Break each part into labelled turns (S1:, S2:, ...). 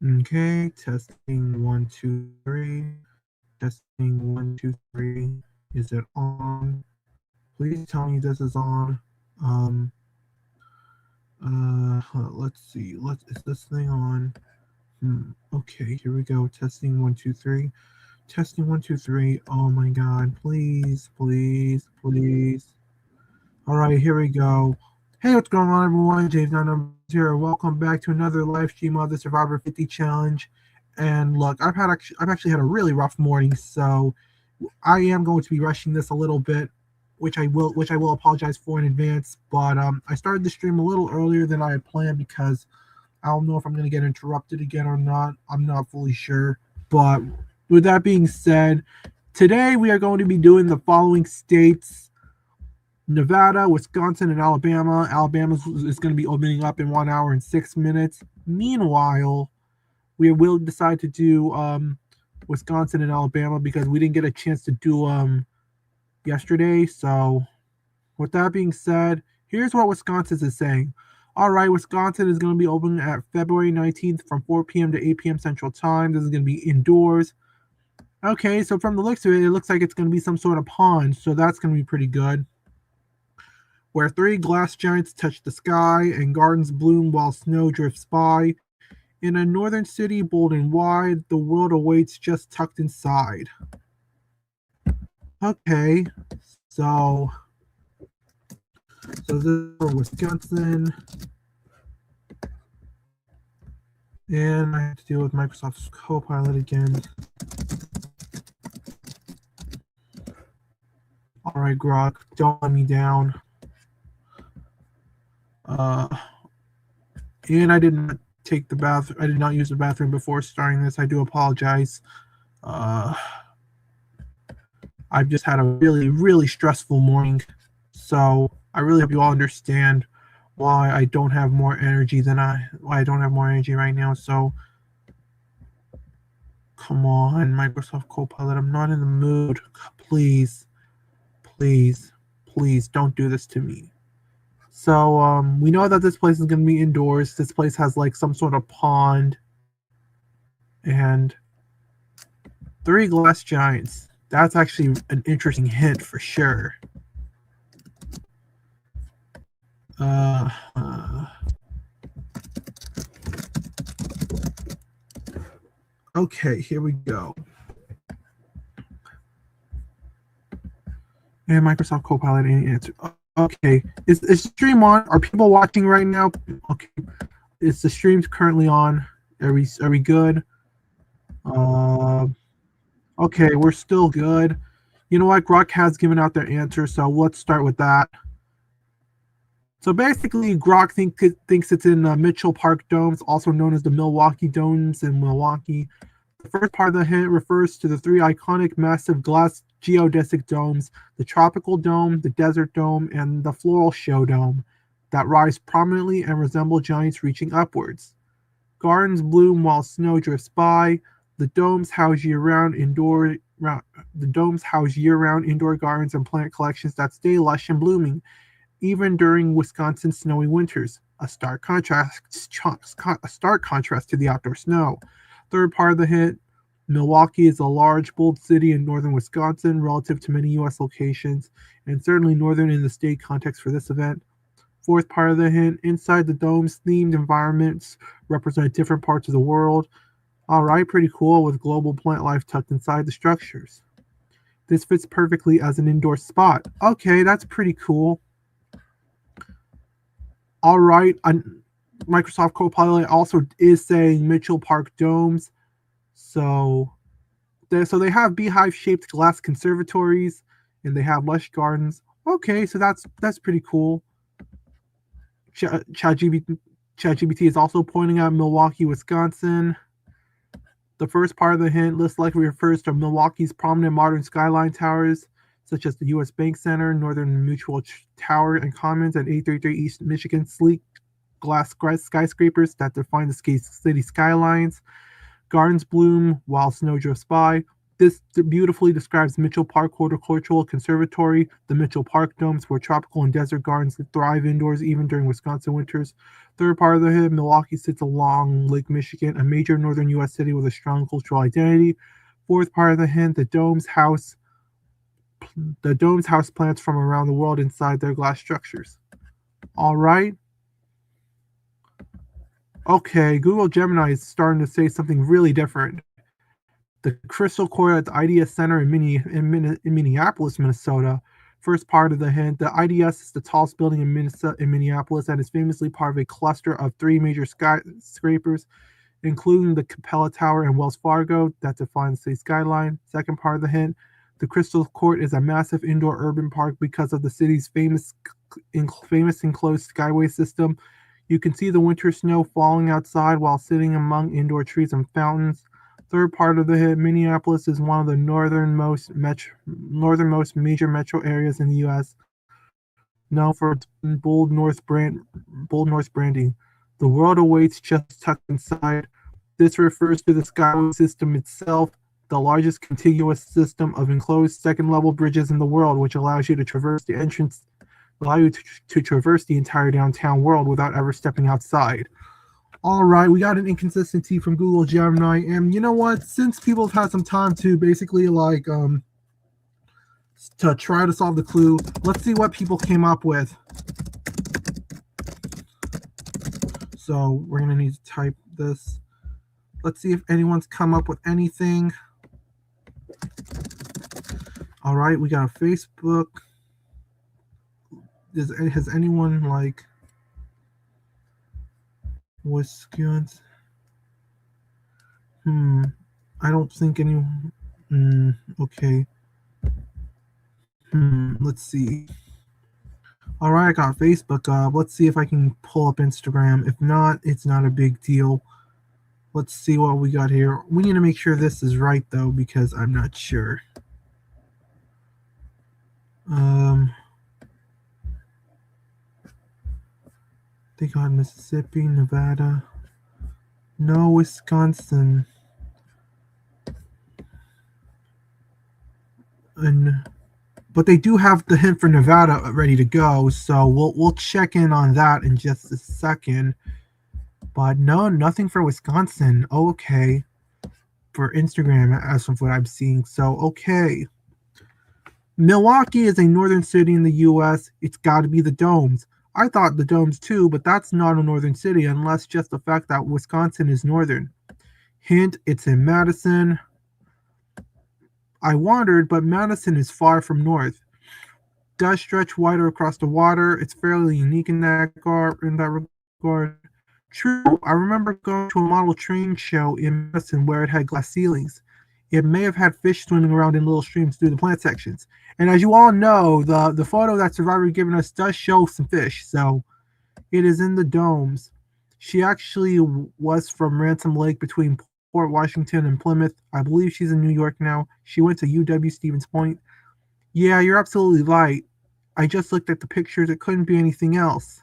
S1: Okay, testing 1, 2, 3. Testing 1, 2, 3. Is it on? Please tell me this is on. Um, let's see. Is this thing on? Okay, here we go. Testing 1, 2, 3. Testing 1, 2, 3. Oh my God! Please, please, please. All right, here we go. Hey, what's going on, everyone? James Numbers here. Welcome back to another live stream of the Survivor 50 Challenge. And look, I've actually had a really rough morning, so I am going to be rushing this a little bit, which I will apologize for in advance. But I started the stream a little earlier than I had planned because I don't know if I'm going to get interrupted again or not. I'm not fully sure. But with that being said, today we are going to be doing the following states: Nevada, Wisconsin, and Alabama. Alabama is going to be opening up in 1 hour and 6 minutes. Meanwhile, we will decide to do Wisconsin and Alabama because we didn't get a chance to do yesterday. So, with that being said, here's what Wisconsin is saying. All right, Wisconsin is going to be open at February 19th from 4 p.m. to 8 p.m. Central Time. This is going to be indoors. Okay, so from the looks of it, it looks like it's going to be some sort of pond, so that's going to be pretty good. Where 3 glass giants touch the sky and gardens bloom while snow drifts by. In a northern city, bold and wide, the world awaits just tucked inside. Okay, so this is for Wisconsin. And I have to deal with Microsoft's Copilot again. All right, Grok, don't let me down. And I did not take the bath. I did not use the bathroom before starting this. I do apologize. I've just had a really, really stressful morning. So I really hope you all understand why I don't have more energy why I don't have more energy right now. So come on, Microsoft Copilot. I'm not in the mood. Please, please, please don't do this to me. So we know that this place is going to be indoors. This place has like some sort of pond and 3 glass giants. That's actually an interesting hint for sure. Okay, here we go. And Microsoft Copilot, any answer? Okay, is the stream on? Are people watching right now? Okay, is the stream currently on? Are we good? Okay, we're still good. You know what? Grok has given out their answer, so let's start with that. So basically, Grok thinks it's in Mitchell Park Domes, also known as the Milwaukee Domes in Milwaukee. The first part of the hint refers to the 3 iconic massive glass geodesic domes, the Tropical Dome, the Desert Dome, and the Floral Show Dome, that rise prominently and resemble giants reaching upwards. Gardens bloom while snow drifts by. The domes house year-round indoor gardens and plant collections that stay lush and blooming, even during Wisconsin's snowy winters. A stark contrast to the outdoor snow. Third part of the hint: Milwaukee is a large, bold city in northern Wisconsin relative to many U.S. locations, and certainly northern in the state context for this event. Fourth part of the hint: inside the dome's themed environments represent different parts of the world. All right, pretty cool, with global plant life tucked inside the structures. This fits perfectly as an indoor spot. Okay, that's pretty cool. All right, Microsoft Copilot also is saying Mitchell Park Domes. So they have beehive-shaped glass conservatories, and they have lush gardens. Okay, so that's pretty cool. ChatGPT is also pointing out Milwaukee, Wisconsin. The first part of the hint list likely refers to Milwaukee's prominent modern skyline towers, such as the U.S. Bank Center, Northern Mutual Tower and Commons, and 833 East Michigan sleek glass skyscrapers that define the city skylines. Gardens bloom while snow drifts by. This beautifully describes Mitchell Park Horticultural Conservatory, the Mitchell Park Domes, where tropical and desert gardens thrive indoors even during Wisconsin winters. Third part of the hint, Milwaukee sits along Lake Michigan, a major northern U.S. city with a strong cultural identity. Fourth part of the hint, the domes house plants from around the world inside their glass structures. All right. Okay, Google Gemini is starting to say something really different. The Crystal Court at the IDS Center in Minneapolis, Minnesota. First part of the hint, the IDS is the tallest building in Minneapolis and is famously part of a cluster of three major skyscrapers, including the Capella Tower and Wells Fargo that define the city skyline. Second part of the hint, the Crystal Court is a massive indoor urban park because of the city's famous enclosed skyway system. You can see the winter snow falling outside while sitting among indoor trees and fountains. Third part of the hit, Minneapolis is one of the northernmost major metro areas in the U.S., known for its bold north branding. The world awaits just tucked inside. This refers to the skyway system itself, the largest contiguous system of enclosed second-level bridges in the world, which allows you to traverse the entire downtown world without ever stepping outside. All right, we got an inconsistency from Google Gemini, and you know what? Since people have had some time to basically to try to solve the clue, let's see what people came up with. So we're gonna need to type this. Let's see if anyone's come up with anything. All right, we got a Facebook. Has anyone Wisconsin? I don't think anyone. Okay. Let's see. All right, I got Facebook up. Let's see if I can pull up Instagram. If not, it's not a big deal. Let's see what we got here. We need to make sure this is right, though, because I'm not sure. They got Mississippi, Nevada. No, Wisconsin. But they do have the hint for Nevada ready to go, so we'll check in on that in just a second. But no, nothing for Wisconsin. Okay. For Instagram, as of what I'm seeing. So, okay. Milwaukee is a northern city in the U.S. It's got to be the domes. I thought the domes too, but that's not a northern city unless just the fact that Wisconsin is northern. Hint, it's in Madison. I wondered, but Madison is far from north. Does stretch wider across the water. It's fairly unique in that regard. True, I remember going to a model train show in Madison where it had glass ceilings. It may have had fish swimming around in little streams through the plant sections. And as you all know, the photo that Survivor given us does show some fish, so it is in the domes. She actually was from Ransom Lake between Port Washington and Plymouth. I believe she's in New York now. She went to UW Stevens Point. Yeah, you're absolutely right. I just looked at the pictures. It couldn't be anything else.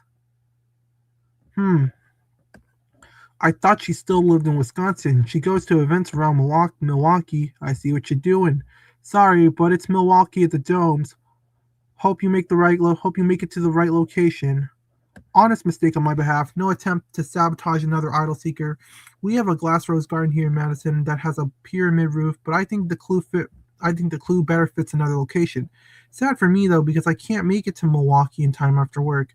S1: I thought she still lived in Wisconsin. She goes to events around Milwaukee. I see what you're doing. Sorry, but it's Milwaukee at the domes. Hope you make it to the right location. Honest mistake on my behalf. No attempt to sabotage another idol seeker. We have a glass rose garden here in Madison that has a pyramid roof, but I think the clue better fits another location. Sad for me though, because I can't make it to Milwaukee in time after work.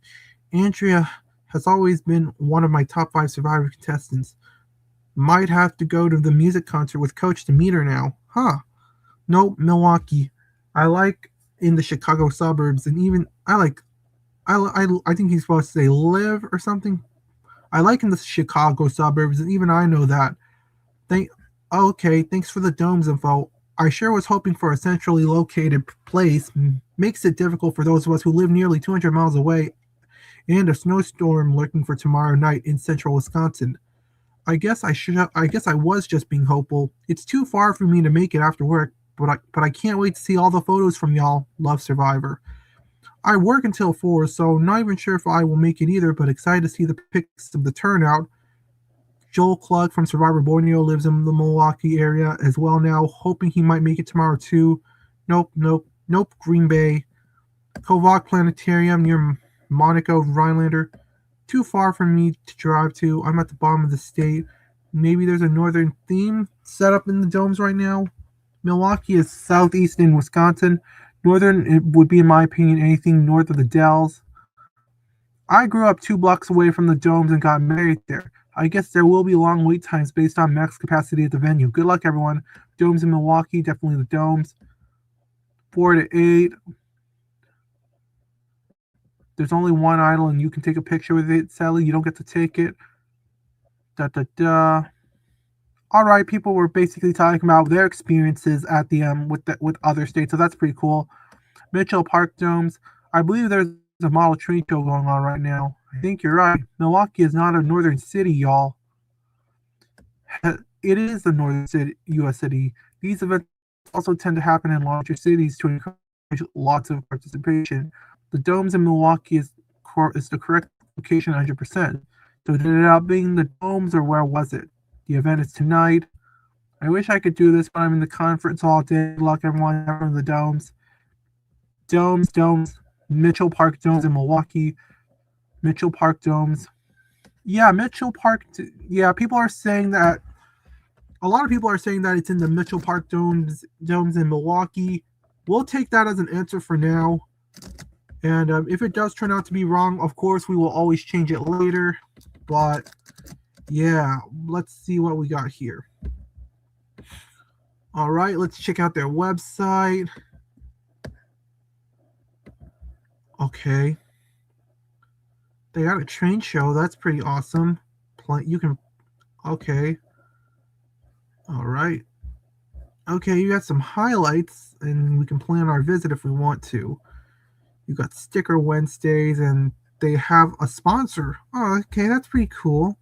S1: Andrea has always been one of my top 5 Survivor contestants. Might have to go to the music concert with Coach to meet her now. Nope, Milwaukee. I like in the Chicago suburbs, and even I think he's supposed to say live or something. I like in the Chicago suburbs, and even I know that. Okay, thanks for the domes info. I sure was hoping for a centrally located place. Makes it difficult for those of us who live nearly 200 miles away and a snowstorm lurking for tomorrow night in central Wisconsin. I guess I was just being hopeful. It's too far for me to make it after work, but I can't wait to see all the photos from y'all. Love, Survivor. I work until 4, so not even sure if I will make it either, but excited to see the pics of the turnout. Joel Klug from Survivor Borneo lives in the Milwaukee area as well now, hoping he might make it tomorrow too. Nope. Green Bay. Kovach Planetarium near Monaco, Rhinelander. Too far for me to drive to. I'm at the bottom of the state. Maybe there's a northern theme set up in the domes right now. Milwaukee is southeast in Wisconsin. Northern, it would be, in my opinion, anything north of the Dells. I grew up 2 blocks away from the domes and got married there. I guess there will be long wait times based on max capacity at the venue. Good luck, everyone. Domes in Milwaukee, definitely the domes. 4 to 8. There's only one idol, and you can take a picture with it. Sadly, you don't get to take it. All right, people were basically talking about their experiences at the with other states, so that's pretty cool. Mitchell Park domes. I believe there's a model train show going on right now. I think you're right. Milwaukee is not a northern city, y'all. It is the northern city, U.S. city. These events also tend to happen in larger cities to encourage lots of participation. The domes in Milwaukee is the correct location 100%. So did it end up being the domes, or where was it? The event is tonight. I wish I could do this, but I'm in the conference all day. Good luck, everyone, from the domes. Domes. Mitchell Park domes in Milwaukee. Mitchell Park domes. Yeah, Mitchell Park. Yeah, people are saying that. A lot of people are saying that it's in the Mitchell Park domes in Milwaukee. We'll take that as an answer for now. And if it does turn out to be wrong, of course, we will always change it later. But yeah, let's see what we got here. All right, let's check out their website. Okay. They got a train show. That's pretty awesome. You can. Okay. All right. Okay, you got some highlights, and we can plan our visit if we want to. You got Sticker Wednesdays, and they have a sponsor. Oh, okay, that's pretty cool.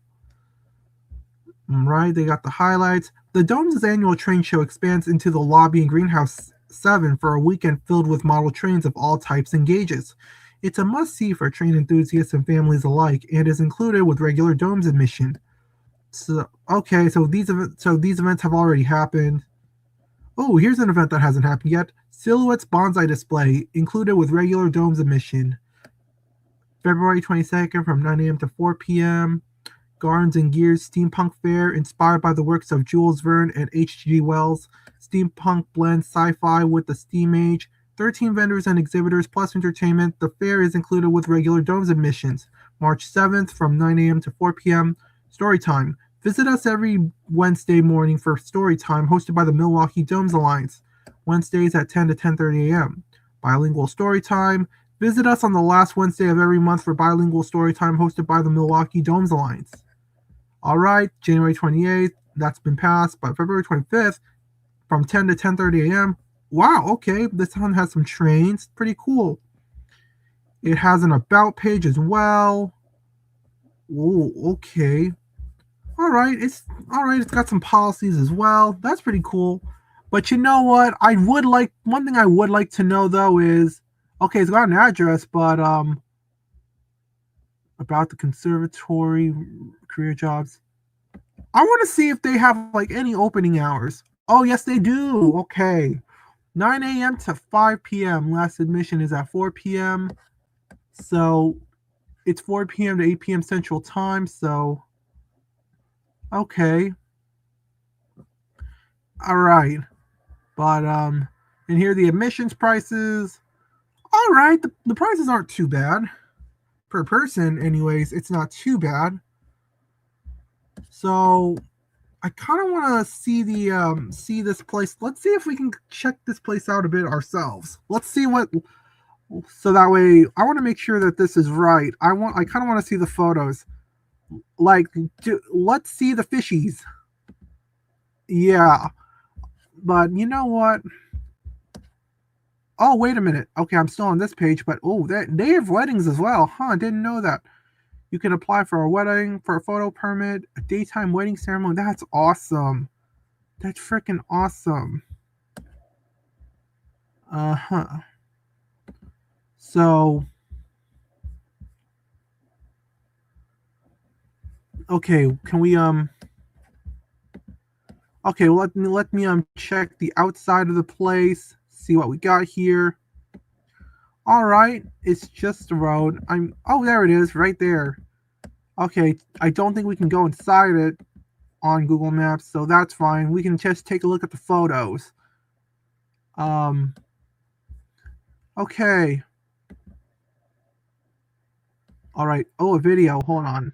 S1: Right, they got the highlights. The Dome's annual train show expands into the lobby in Greenhouse 7 for a weekend filled with model trains of all types and gauges. It's a must-see for train enthusiasts and families alike, and is included with regular Dome's admission. So, okay, so these events have already happened. Oh, here's an event that hasn't happened yet. Silhouettes Bonsai Display, included with regular Dome's admission. February 22nd from 9 a.m. to 4 p.m. Gardens and Gears Steampunk Fair, inspired by the works of Jules Verne and H.G. Wells. Steampunk blends sci-fi with the steam age. 13 vendors and exhibitors plus entertainment. The fair is included with regular Dome's admissions. March 7th from 9 a.m. to 4 p.m. Storytime. Visit us every Wednesday morning for Storytime, hosted by the Milwaukee Domes Alliance. Wednesdays at 10 to 10:30 a.m. Bilingual Storytime. Visit us on the last Wednesday of every month for Bilingual Storytime, hosted by the Milwaukee Domes Alliance. All right, January 28th, that's been passed, but February 25th from 10 to 10:30 a.m. Wow, okay, this one has some trains. Pretty cool. It has an about page as well. Oh, okay. All right, it's got some policies as well. That's pretty cool. But you know what? One thing I would like to know though is, okay, it's got an address, but about the conservatory, career jobs. I want to see if they have like any opening hours. Oh, yes, they do. Okay. 9 a.m. to 5 p.m. Last admission is at 4 p.m. So it's 4 p.m. to 8 p.m. Central Time. So, okay. All right. But, and here are the admissions prices. All right. The prices aren't too bad. Per person, anyways, it's not too bad. So I kind of want to see this place. Let's see if we can check this place out a bit ourselves. Let's see so that way I want to make sure that this is right. I kind of want to see the photos. Let's see the fishies. Yeah. But you know what? Oh, wait a minute. Okay, I'm still on this page, but they have weddings as well. Huh, I didn't know that. You can apply for a wedding, for a photo permit, a daytime wedding ceremony. That's awesome. That's freaking awesome. So, okay, can we Okay, well, let me check the outside of the place, see what we got here. All right, it's just the road. Oh, there it is, right there. Okay, I don't think we can go inside it on Google Maps, so that's fine. We can just take a look at the photos. Um, okay. All right. Oh, a video. Hold on.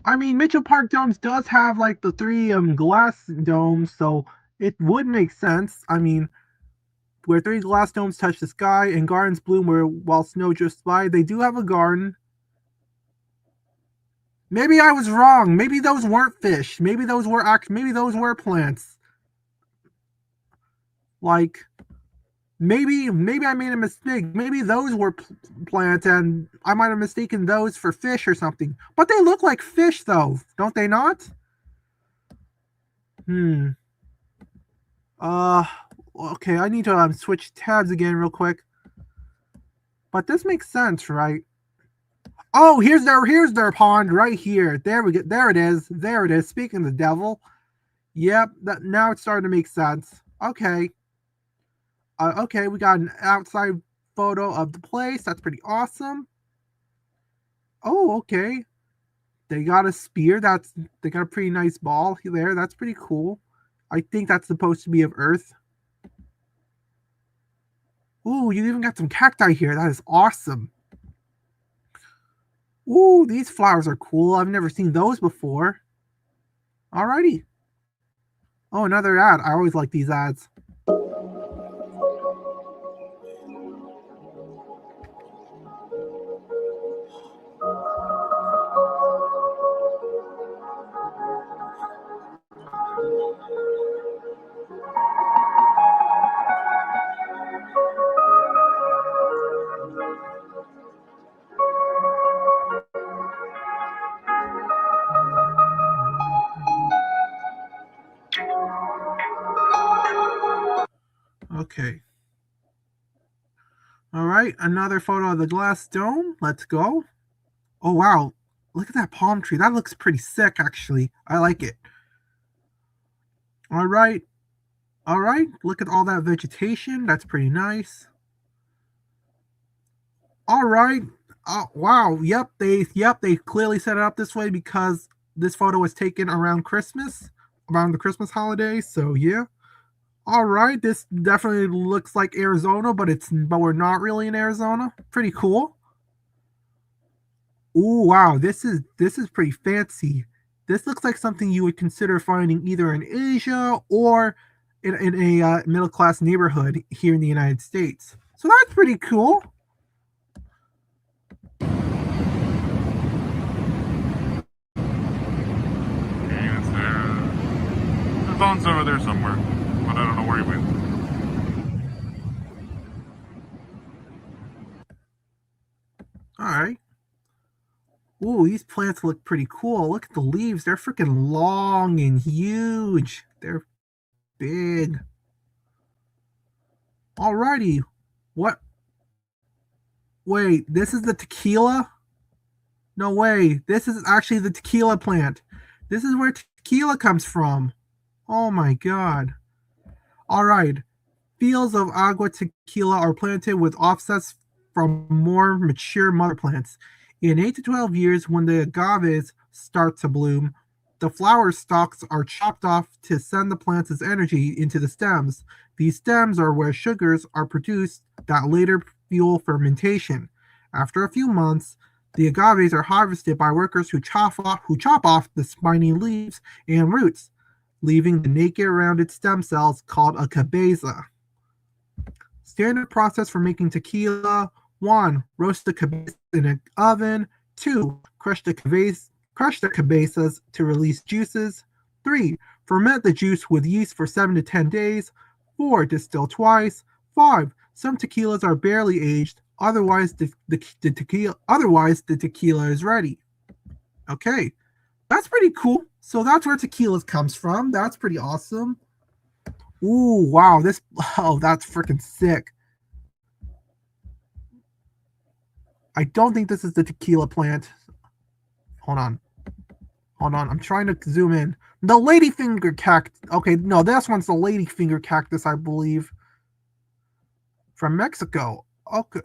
S1: I mean, Mitchell Park Domes does have like the three glass domes, so it would make sense. I mean, where three glass domes touch the sky and gardens bloom where while snow drifts by, they do have a garden. Maybe I was wrong. Maybe those weren't fish. Maybe those were plants. Like maybe I made a mistake. Maybe those were plants, and I might have mistaken those for fish or something. But they look like fish, though, don't they not? Hmm. Uh. Okay, I need to switch tabs again real quick. But this makes sense, right? Oh, here's their pond right here. There we go. There it is. There it is. Speaking of the devil. Yep. Now it's starting to make sense. Okay. Okay, we got an outside photo of the place. That's pretty awesome. Oh, okay. They got a spear. They got a pretty nice ball there. That's pretty cool. I think that's supposed to be of Earth. Ooh, you even got some cacti here. That is awesome. Ooh, these flowers are cool. I've never seen those before. Alrighty. Oh, another ad. I always like these ads. Okay. All right, another photo of the glass dome. Let's go. Oh, wow. Look at that palm tree. That looks pretty sick, actually. I like it. All right. All right. Look at all that vegetation. That's pretty nice. All right. Oh, wow. They clearly set it up this way because this photo was taken around Christmas, around the Christmas holiday. So, yeah. All right, this definitely looks like Arizona, but we're not really in Arizona. Pretty cool. Oh wow, this is pretty fancy. This looks like something you would consider finding either in Asia or in a middle class neighborhood here in the United States. So that's pretty cool.
S2: Okay, it's there. Vaughn's over there somewhere, but I don't know where he went.
S1: All right. Ooh, these plants look pretty cool. Look at the leaves. They're freaking long and huge. They're big. Alrighty. What? Wait, this is the tequila? No way. This is actually the tequila plant. This is where tequila comes from. Oh my god. All right. Fields of agua tequila are planted with offsets from more mature mother plants. In 8 to 12 years, when the agaves start to bloom, the flower stalks are chopped off to send the plants' energy into the stems. These stems are where sugars are produced that later fuel fermentation. After a few months, the agaves are harvested by workers who chop off the spiny leaves and roots, leaving the naked rounded stem cells called a cabeza. Standard process for making tequila: 1. Roast the cabeza in an oven. 2. Crush the cabezas to release juices. 3. Ferment the juice with yeast for 7 to 10 days. 4. Distill twice. 5. Some tequilas are barely aged. Otherwise, the tequila is ready. Okay, that's pretty cool. So that's where tequila comes from. That's pretty awesome. Ooh, wow! That's freaking sick. I don't think this is the tequila plant. Hold on. I'm trying to zoom in. The ladyfinger cactus. Okay, no, this one's the ladyfinger cactus, I believe, from Mexico. Okay,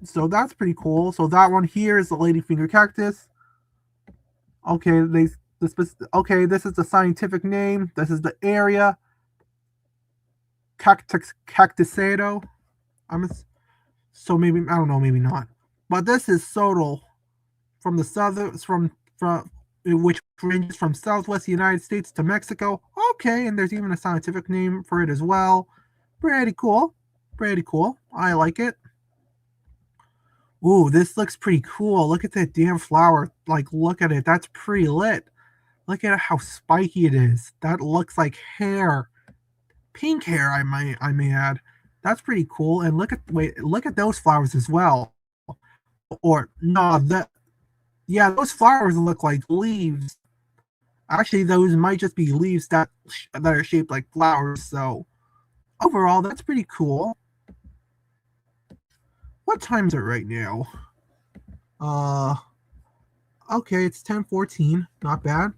S1: so that's pretty cool. So that one here is the ladyfinger cactus. Okay, this is the scientific name. This is the area. Cactusado. So maybe, I don't know, maybe not. But this is Sodal from the southern, from which ranges from southwest United States to Mexico. Okay, and there's even a scientific name for it as well. Pretty cool. I like it. Ooh, this looks pretty cool. Look at that damn flower. Like, look at it. That's pretty lit. Look at how spiky it is. That looks like hair. Pink hair, I may add. That's pretty cool. And look at those flowers as well. Or no, those flowers look like leaves. Actually, those might just be leaves that are shaped like flowers. So overall, that's pretty cool. What time is it right now? Okay, it's 10:14. Not bad.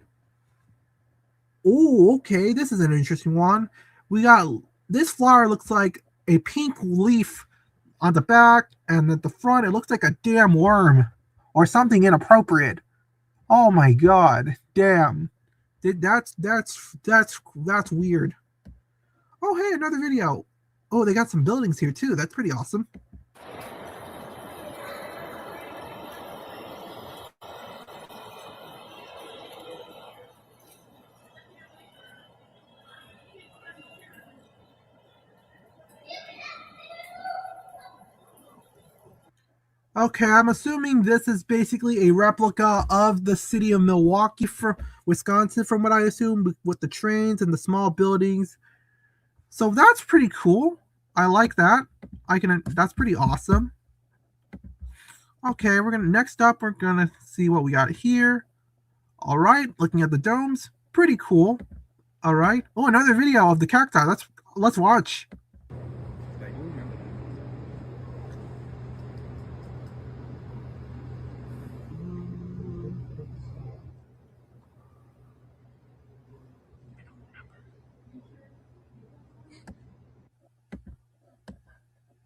S1: Oh, okay, this is an interesting one. We got this flower looks like a pink leaf on the back, and at the front, it looks like a damn worm or something inappropriate. Oh my god, damn! That's weird. Oh hey, another video. Oh, they got some buildings here too. That's pretty awesome. Okay, I'm assuming this is basically a replica of the city of Milwaukee, from Wisconsin, from what I assume, with the trains and the small buildings. So that's pretty cool. I like that. That's pretty awesome. Okay, next up we're gonna see what we got here. All right, looking at the domes, pretty cool. All right. Oh, another video of the cacti. Let's watch.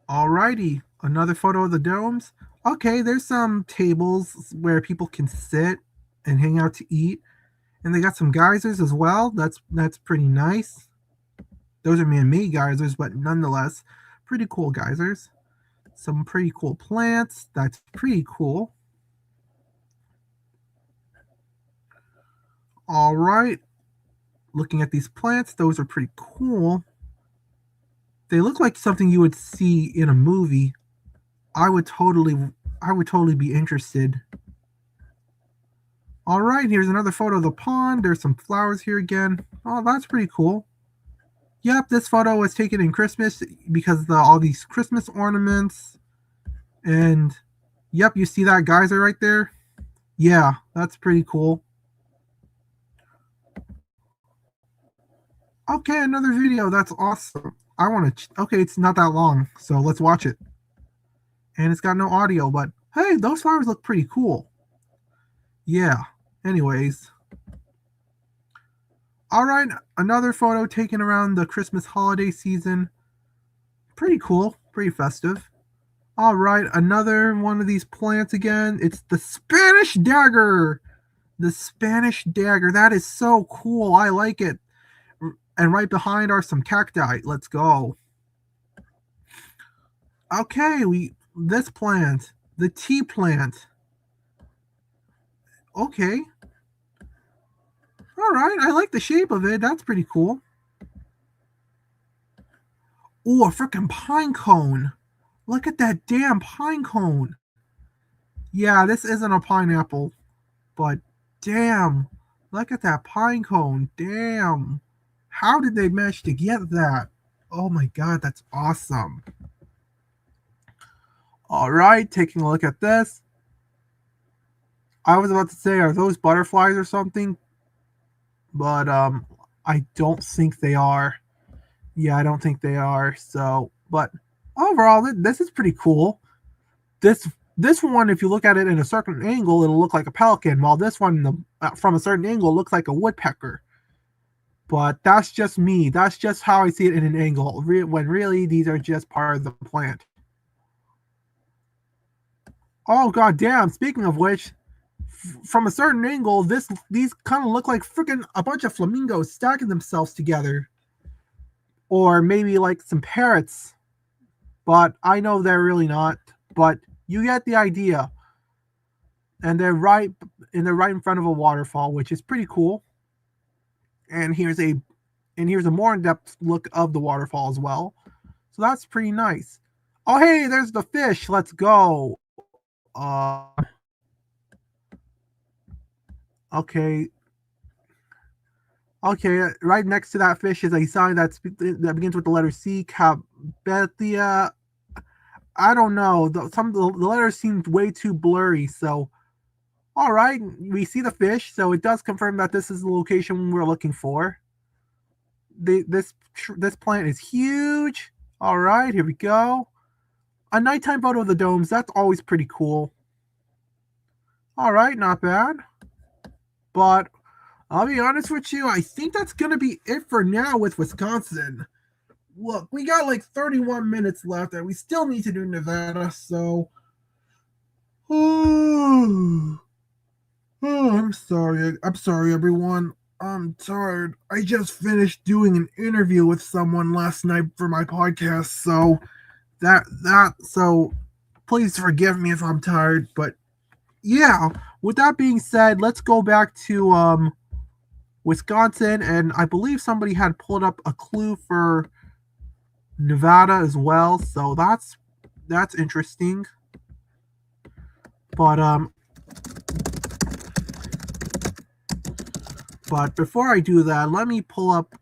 S1: Alrighty, another photo of the domes. Okay, there's some tables where people can sit and hang out to eat, and they got some geysers as well. That's pretty nice. Those are man-made geysers, but nonetheless, pretty cool geysers. Some pretty cool plants. That's pretty cool. All right, looking at these plants, those are pretty cool. They look like something you would see in a movie. I would totally be interested. All right, here's another photo of the pond. There's some flowers here again. Oh, that's pretty cool. Yep, this photo was taken in Christmas because of all these Christmas ornaments. And yep, you see that geyser right there? Yeah, that's pretty cool. Okay, another video. That's awesome. I want to. Okay, it's not that long, so let's watch it. And it's got no audio, but hey, those flowers look pretty cool. Yeah. Anyways. All right, another photo taken around the Christmas holiday season. Pretty cool, pretty festive. All right, another one of these plants again. It's the Spanish dagger. The Spanish dagger. That is so cool. I like it. And right behind are some cacti. Let's go. Okay, this plant, the tea plant. Okay. All right, I like the shape of it. That's pretty cool. Oh, a freaking pine cone. Look at that damn pine cone. Yeah, this isn't a pineapple, but damn. Look at that pine cone. Damn. How did they manage to get that? Oh my god, that's awesome. All right, taking a look at this. I was about to say, are those butterflies or something? But I don't think they are. Yeah, I don't think they are. So, but overall, this is pretty cool. This one, if you look at it in a certain angle, it'll look like a pelican, while this one, from a certain angle, looks like a woodpecker. But that's just me. That's just how I see it in an angle. When really, these are just part of the plant. Oh god damn! Speaking of which, from a certain angle, these kind of look like freaking a bunch of flamingos stacking themselves together, or maybe like some parrots. But I know they're really not. But you get the idea. And they're right in front of a waterfall, which is pretty cool. And here's a more in-depth look of the waterfall as well. So that's pretty nice. Oh hey, there's the fish. Let's go. Okay. Okay, right next to that fish is a sign that begins with the letter C. Cabethia. I don't know. Some of the letters seem way too blurry. So, all right, we see the fish. So it does confirm that this is the location we're looking for. This plant is huge. All right, here we go. A nighttime photo of the domes. That's always pretty cool. All right, not bad. But I'll be honest with you, I think that's going to be it for now with Wisconsin. Look, we got like 31 minutes left and we still need to do Nevada, so... Oh, I'm sorry. I'm sorry, everyone. I'm tired. I just finished doing an interview with someone last night for my podcast, so so please forgive me if I'm tired, but yeah, with that being said, let's go back to Wisconsin, and I believe somebody had pulled up a clue for Nevada as well, so that's interesting. But before I do that, let me pull up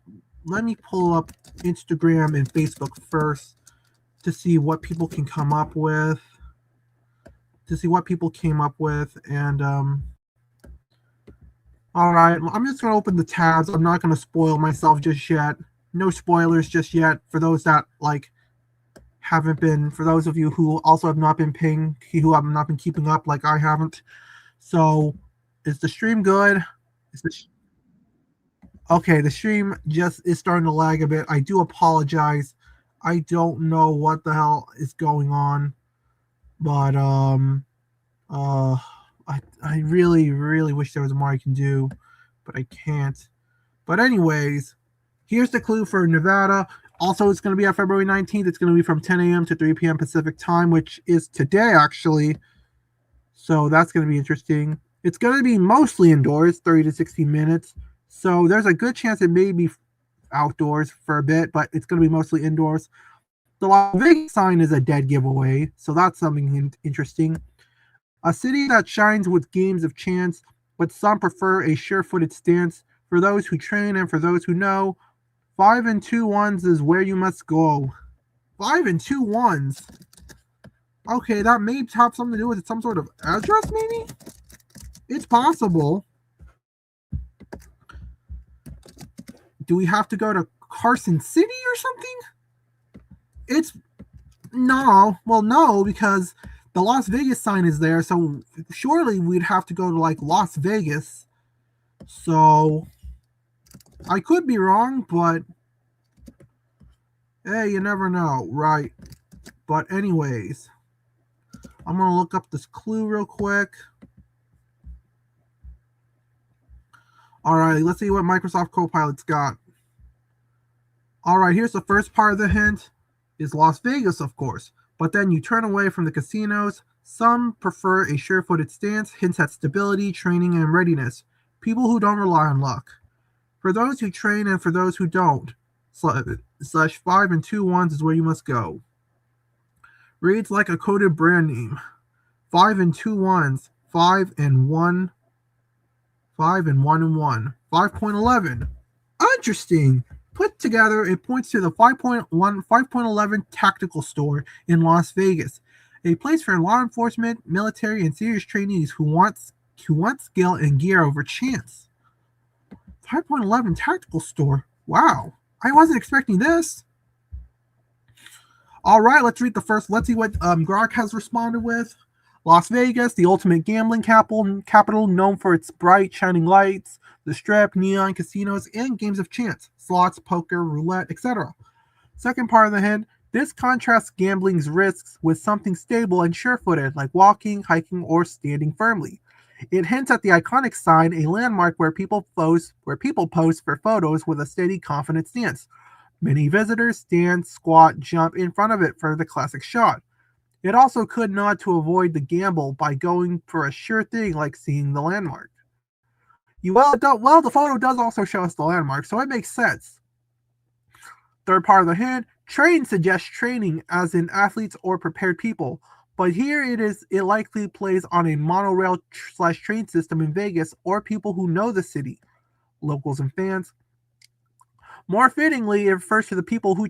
S1: Instagram and Facebook first to see what people can come up with. And all right, I'm just gonna open the tabs. I'm not gonna spoil myself just yet. No spoilers just yet for those that for those of you who also have not been who have not been keeping up like I haven't. So, is the stream good? Okay, the stream just is starting to lag a bit. I do apologize. I don't know what the hell is going on, but I really, really wish there was more I can do, but I can't. But anyways, here's the clue for Nevada. Also, it's going to be on February 19th. It's going to be from 10 a.m. to 3 p.m. Pacific time, which is today, actually. So that's going to be interesting. It's going to be mostly indoors, 30 to 60 minutes. So there's a good chance it may be outdoors for a bit, but it's going to be mostly indoors. The Las Vegas sign is a dead giveaway, so that's something interesting. A city that shines with games of chance, but some prefer a sure-footed stance. For those who train and for those who know, 5 and 2 ones is where you must go. 5 and 2 ones. Okay, that may have something to do with some sort of address, maybe? It's possible. Do we have to go to Carson City or something? No, because the Las Vegas sign is there, so surely we'd have to go to like Las Vegas. So I could be wrong, but hey, you never know, right? But anyways, I'm gonna look up this clue real quick. All right, let's see what Microsoft Copilot's got. All right, here's the first part of the hint. Is Las Vegas, of course. But then you turn away from the casinos. Some prefer a sure-footed stance, hints at stability, training, and readiness. People who don't rely on luck. For those who train and for those who don't, slash 5 and 2 ones is where you must go. Reads like a coded brand name. 5 and 2 ones, 5 and 1, 5 and 1 and 1. 5.11. Interesting. put together, it points to the 5.11 tactical store in Las Vegas, a place for law enforcement, military, and serious trainees who want skill and gear over chance. 5.11 tactical store. Wow, I wasn't expecting this. All right, let's read the first. Let's see what Grok has responded with. Las Vegas, the ultimate gambling capital, known for its bright, shining lights, the Strip, neon casinos, and games of chance, slots, poker, roulette, etc. Second part of the hint, this contrasts gambling's risks with something stable and sure-footed, like walking, hiking, or standing firmly. It hints at the iconic sign, a landmark where people pose for photos with a steady, confident stance. Many visitors stand, squat, jump in front of it for the classic shot. It also could nod to avoid the gamble by going for a sure thing like seeing the landmark. The photo does also show us the landmark, so it makes sense. Third part of the hint, train suggests training as in athletes or prepared people, but here it likely plays on a monorail / train system in Vegas or people who know the city, locals and fans. More fittingly, it refers to the people who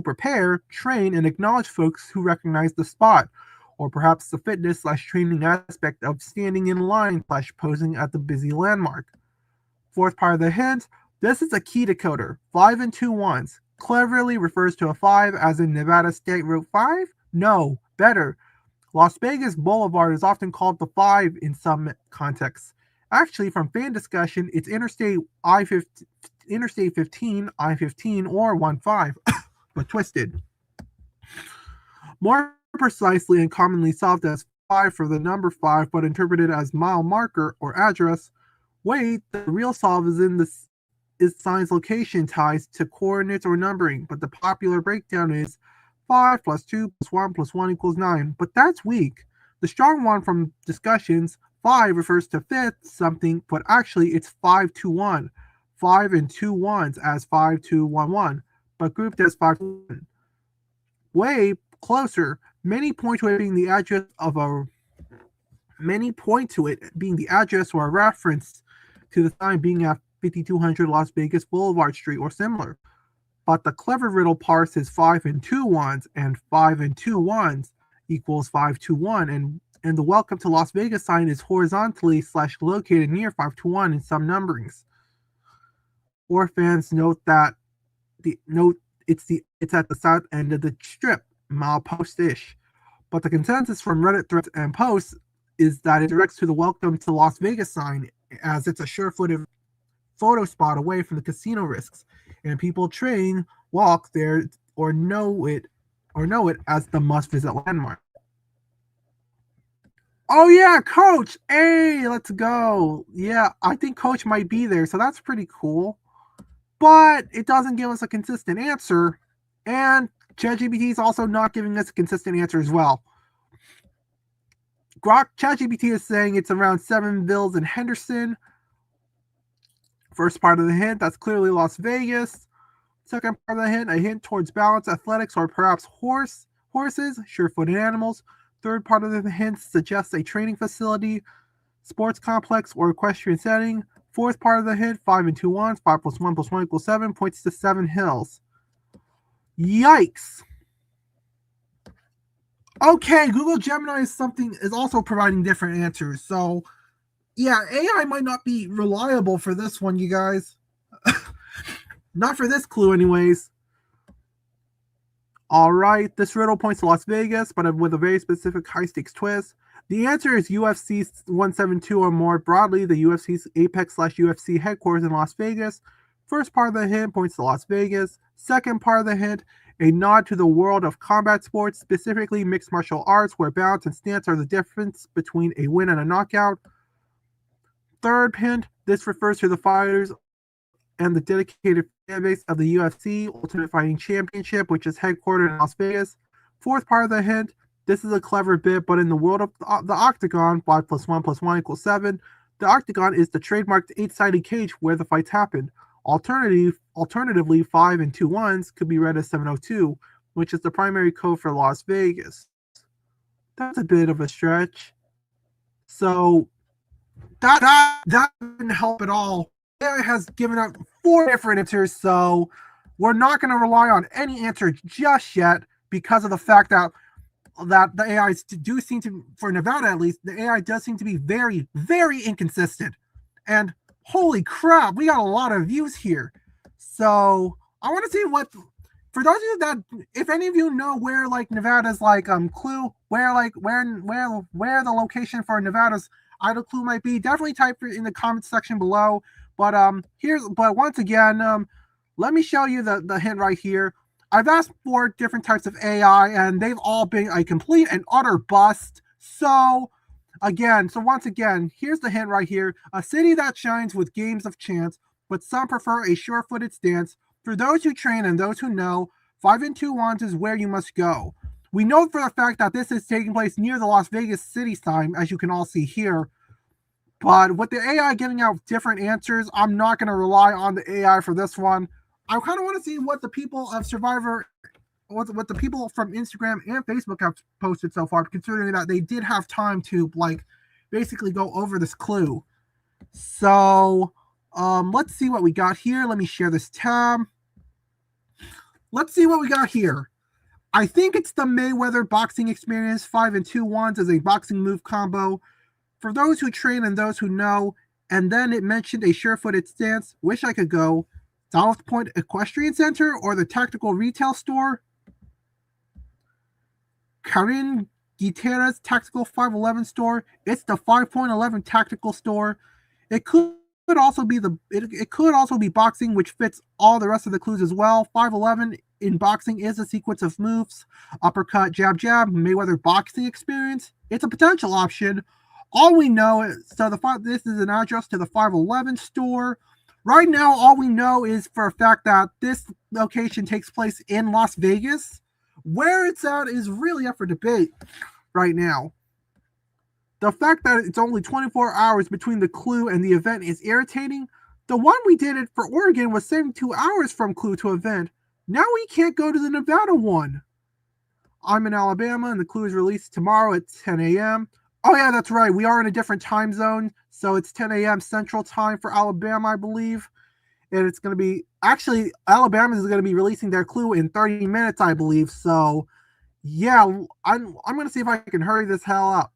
S1: prepare, train, and acknowledge folks who recognize the spot, or perhaps the fitness / training aspect of standing in line / posing at the busy landmark. Fourth part of the hint, this is a key decoder, 5 and 2 ones. Cleverly refers to a 5 as in Nevada State Route 5? No, better. Las Vegas Boulevard is often called the 5 in some contexts. Actually, from fan discussion, it's Interstate 15, I-15, or 1-5, but twisted. More precisely and commonly solved as 5 for the number 5, but interpreted as mile marker or address. Wait, the real solve is sign's location ties to coordinates or numbering, but the popular breakdown is 5 plus 2 plus 1 plus 1 equals 9. But that's weak. The strong one from discussions, 5 refers to fifth something, but actually it's 5 to 1. 5 and 2 ones as 5 2 1 1, but grouped as 5 to 1. Way closer. Many point to it being the address or a reference to the sign being at 5200 Las Vegas Boulevard Street or similar. But the clever riddle parse is 5 and 2 ones, and 5 and 2 ones equals 5 2 1, and the welcome to Las Vegas sign is horizontally / located near 5 to 1 in some numberings. Or fans note that it's at the south end of the strip, milepost-ish. But the consensus from Reddit threads and posts is that it directs to the welcome to Las Vegas sign, as it's a sure-footed photo spot away from the casino risks, and people walk there or know it as the must-visit landmark. Oh yeah, Coach! Hey, let's go! Yeah, I think Coach might be there, so that's pretty cool. But it doesn't give us a consistent answer, and ChatGPT is also not giving us a consistent answer as well. ChatGPT is saying it's around 7 villas in Henderson. First part of the hint, that's clearly Las Vegas. Second part of the hint, a hint towards balance, athletics, or perhaps horses, sure-footed animals. Third part of the hint suggests a training facility, sports complex, or equestrian setting. Fourth part of the hint, 5 and 2 ones, 5 plus 1 plus 1 equals 7, points to 7 hills. Yikes. Okay, Google Gemini is also providing different answers. So, yeah, AI might not be reliable for this one, you guys. Not for this clue, anyways. All right, this riddle points to Las Vegas, but with a very specific high-stakes twist. The answer is UFC 172 or more. Broadly, the UFC's Apex / UFC headquarters in Las Vegas. First part of the hint points to Las Vegas. Second part of the hint, a nod to the world of combat sports, specifically mixed martial arts, where balance and stance are the difference between a win and a knockout. Third hint, this refers to the fighters and the dedicated fan base of the UFC Ultimate Fighting Championship, which is headquartered in Las Vegas. Fourth part of the hint, this is a clever bit, but in the world of the Octagon, 5 plus 1 plus 1 equals 7, the Octagon is the trademarked 8-sided cage where the fights happen. Alternatively, 5 and 2 ones could be read as 702, which is the primary code for Las Vegas. That's a bit of a stretch. So that didn't help at all. AI has given out 4 different answers, so
S3: we're not going to rely on any answer just yet because of the fact that the AIs do seem to, for Nevada at least, the AI does seem to be very, very inconsistent. And holy crap, we got a lot of views here. So I want to see what, for those of you that, if any of you know where like Nevada's like clue, where the location for Nevada's idle clue might be, definitely type it in the comment section below. But but once again, let me show you the hint right here. I've asked for different types of AI, and they've all been a complete and utter bust. So once again, here's the hint right here. A city that shines with games of chance, but some prefer a sure-footed stance. For those who train and those who know, 5 and 2 wands is where you must go. We know for the fact that this is taking place near the Las Vegas city sign, as you can all see here. But with the AI giving out different answers, I'm not going to rely on the AI for this one. I kind of want to see what the people of Survivor, what the people from Instagram and Facebook have posted so far, considering that they did have time to like basically go over this clue. So let's see what we got here. Let me share this tab. Let's see what we got here. I think it's the Mayweather boxing experience. 5 and 2 wands as a boxing move combo. For those who train and those who know, and then it mentioned a sure-footed stance. Wish I could go. South Point Equestrian Center or the Tactical Retail Store. Karin Gutierrez Tactical 511 Store. It's the 5.11 Tactical Store. It could also be it could also be boxing, which fits all the rest of the clues as well. 511 in boxing is a sequence of moves. Uppercut, jab, jab, Mayweather boxing experience. It's a potential option. All we know is, this is an address to the 511 store. Right now, all we know is for a fact that this location takes place in Las Vegas. Where it's at is really up for debate right now. The fact that it's only 24 hours between the clue and the event is irritating. The one we did it for Oregon was 72 hours from clue to event. Now we can't go to the Nevada one. I'm in Alabama and the clue is released tomorrow at 10 a.m. Oh yeah, that's right. We are in a different time zone. So it's 10 a.m. Central Time for Alabama, I believe. And it's going to be, actually, Alabama is going to be releasing their clue in 30 minutes, I believe. So yeah, I'm going to see if I can hurry this hell up.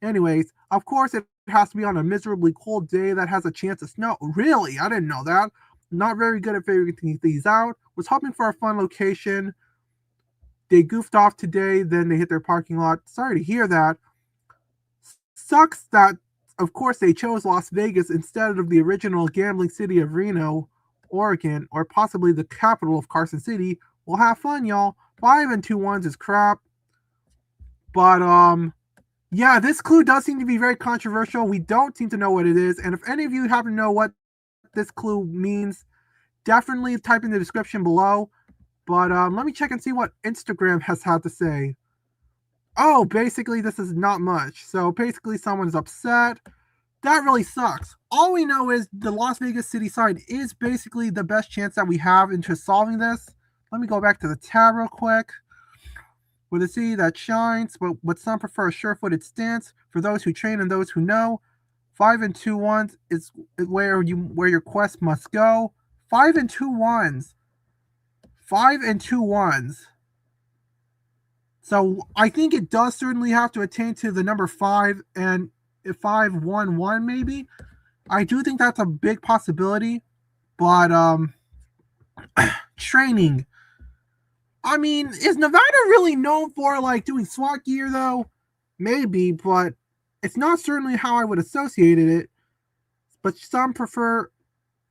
S3: Anyways, of course, it has to be on a miserably cold day that has a chance of snow. Really? I didn't know that. Not very good at figuring these out. Was hoping for a fun location. They goofed off today, then they hit their parking lot. Sorry to hear that. Sucks that, of course, they chose Las Vegas instead of the original gambling city of Reno, Oregon, or possibly the capital of Carson City. Well, have fun, y'all. 5 and 2 wands is crap. But, yeah, this clue does seem to be very controversial. We don't seem to know what it is. And if any of you happen to know what this clue means, definitely type in the description below. But let me check and see what Instagram has had to say. Oh, basically, this is not much. So basically, someone's upset. That really sucks. All we know is the Las Vegas city sign is basically the best chance that we have into solving this. Let me go back to the tab real quick. With a city that shines, but some prefer a sure-footed stance. For those who train and those who know, 5 and 2 wands is where your quest must go. 5 and 2 wands. 5 and 2 wands. So I think it does certainly have to attain to the number 5 and 511 maybe. I do think that's a big possibility, but training. I mean, is Nevada really known for like doing SWAT gear though? Maybe, but it's not certainly how I would associate it. But some prefer.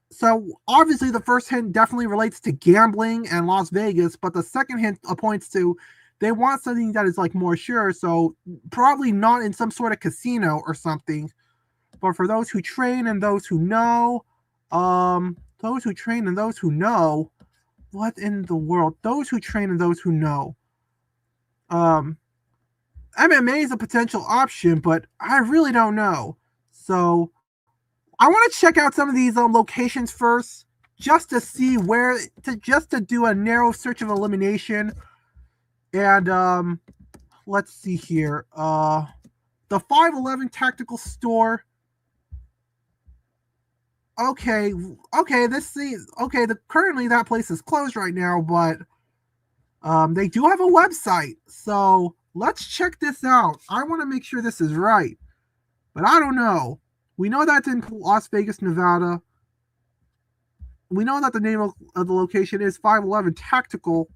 S3: So obviously the first hint definitely relates to gambling and Las Vegas, but the second hint points to they want something that is like more sure, so probably not in some sort of casino or something. But for those who train and those who know, what in the world? Those who train and those who know. MMA is a potential option, but I really don't know. So I want to check out some of these locations first, just to see just to do a narrow search of elimination. And let's see here. The 511 Tactical Store. Okay, currently that place is closed right now, but they do have a website, so let's check this out. I want to make sure this is right, but I don't know. We know that's in Las Vegas, Nevada. We know that the name of the location is 511 Tactical.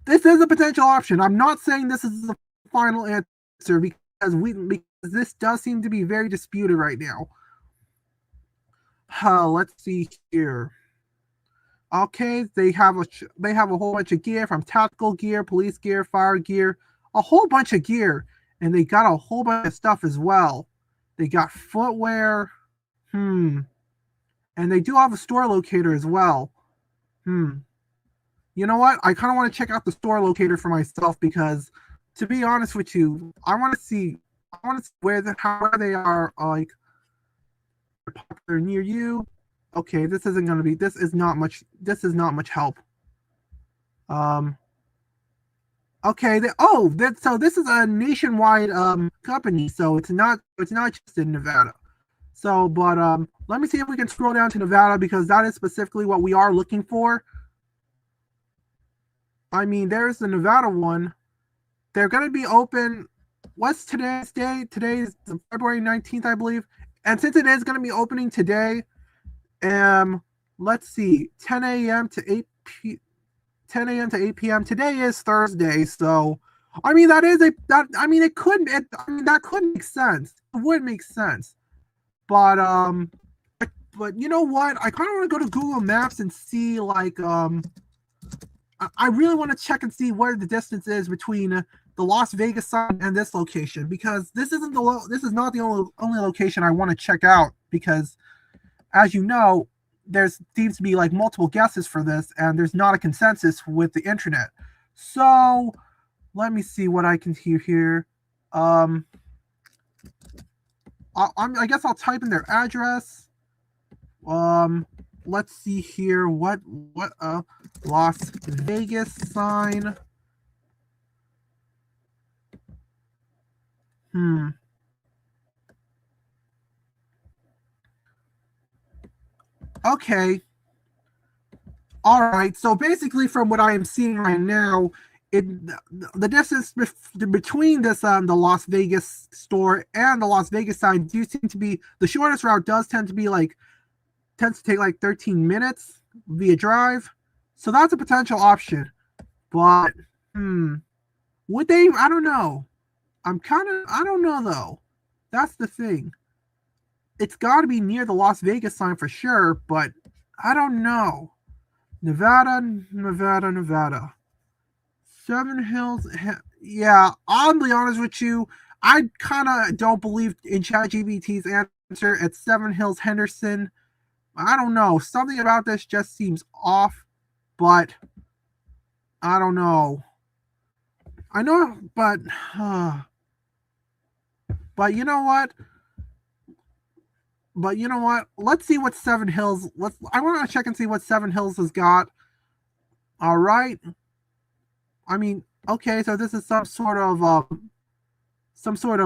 S3: This is a potential option. I'm not saying this is the final answer because this does seem to be very disputed right now. Let's see here. Okay, they have a whole bunch of gear, from tactical gear, police gear, fire gear, a whole bunch of gear, and they got a whole bunch of stuff as well. They got footwear, and they do have a store locator as well. You know what? I kind of want to check out the store locator for myself because, to be honest with you, I want to see where they are, like, popular near you. Okay, this is not much help. Okay, so this is a nationwide company, so it's not just in Nevada. So, but let me see if we can scroll down to Nevada because that is specifically what we are looking for. I mean, there's the Nevada one. They're going to be open. What's today's day? Today is February 19th, I believe. And since it is going to be opening today, let's see, 10 a.m. to 8 p.m. Today is Thursday, so I mean that could make sense. It would make sense, but you know what? I kind of want to go to Google Maps and see, like, I really want to check and see where the distance is between the Las Vegas sign and this location, because this is not the only location I want to check out, because as you know, there seems to be like multiple guesses for this, and there's not a consensus with the internet. So let me see what I can hear here. I guess I'll type in their address. Let's see here. What Las Vegas sign. Okay. All right. So basically, from what I am seeing right now, the distance between this the Las Vegas store and the Las Vegas sign do seem to be, the shortest route tends to take like 13 minutes via drive. So that's a potential option. But would they? I don't know. I don't know though. That's the thing. It's got to be near the Las Vegas sign for sure, but I don't know. Nevada. Seven Hills. Yeah, I'll be honest with you. I kind of don't believe in ChatGPT's answer at Seven Hills, Henderson. I don't know. Something about this just seems off, but I don't know. I know, but you know what? Let's see what Seven Hills. I want to check and see what Seven Hills has got. All right. I mean, okay, so this is some sort of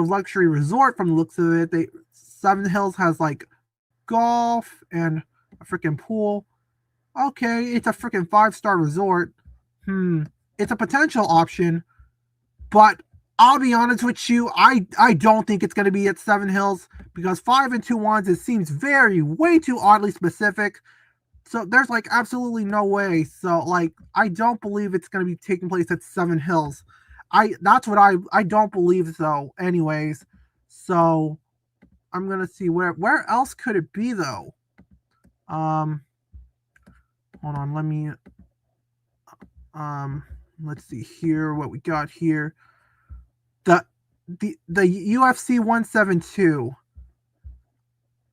S3: luxury resort from the looks of it. Seven Hills has like golf and a freaking pool. Okay, it's a freaking 5-star resort. It's a potential option, but I'll be honest with you, I don't think it's going to be at Seven Hills, because 5 and 2 ones, it seems way too oddly specific. So there's like absolutely no way. So like, I don't believe it's going to be taking place at Seven Hills. I don't believe so anyways. So I'm going to see where else could it be though? Hold on, let me let's see here what we got here. The UFC 172.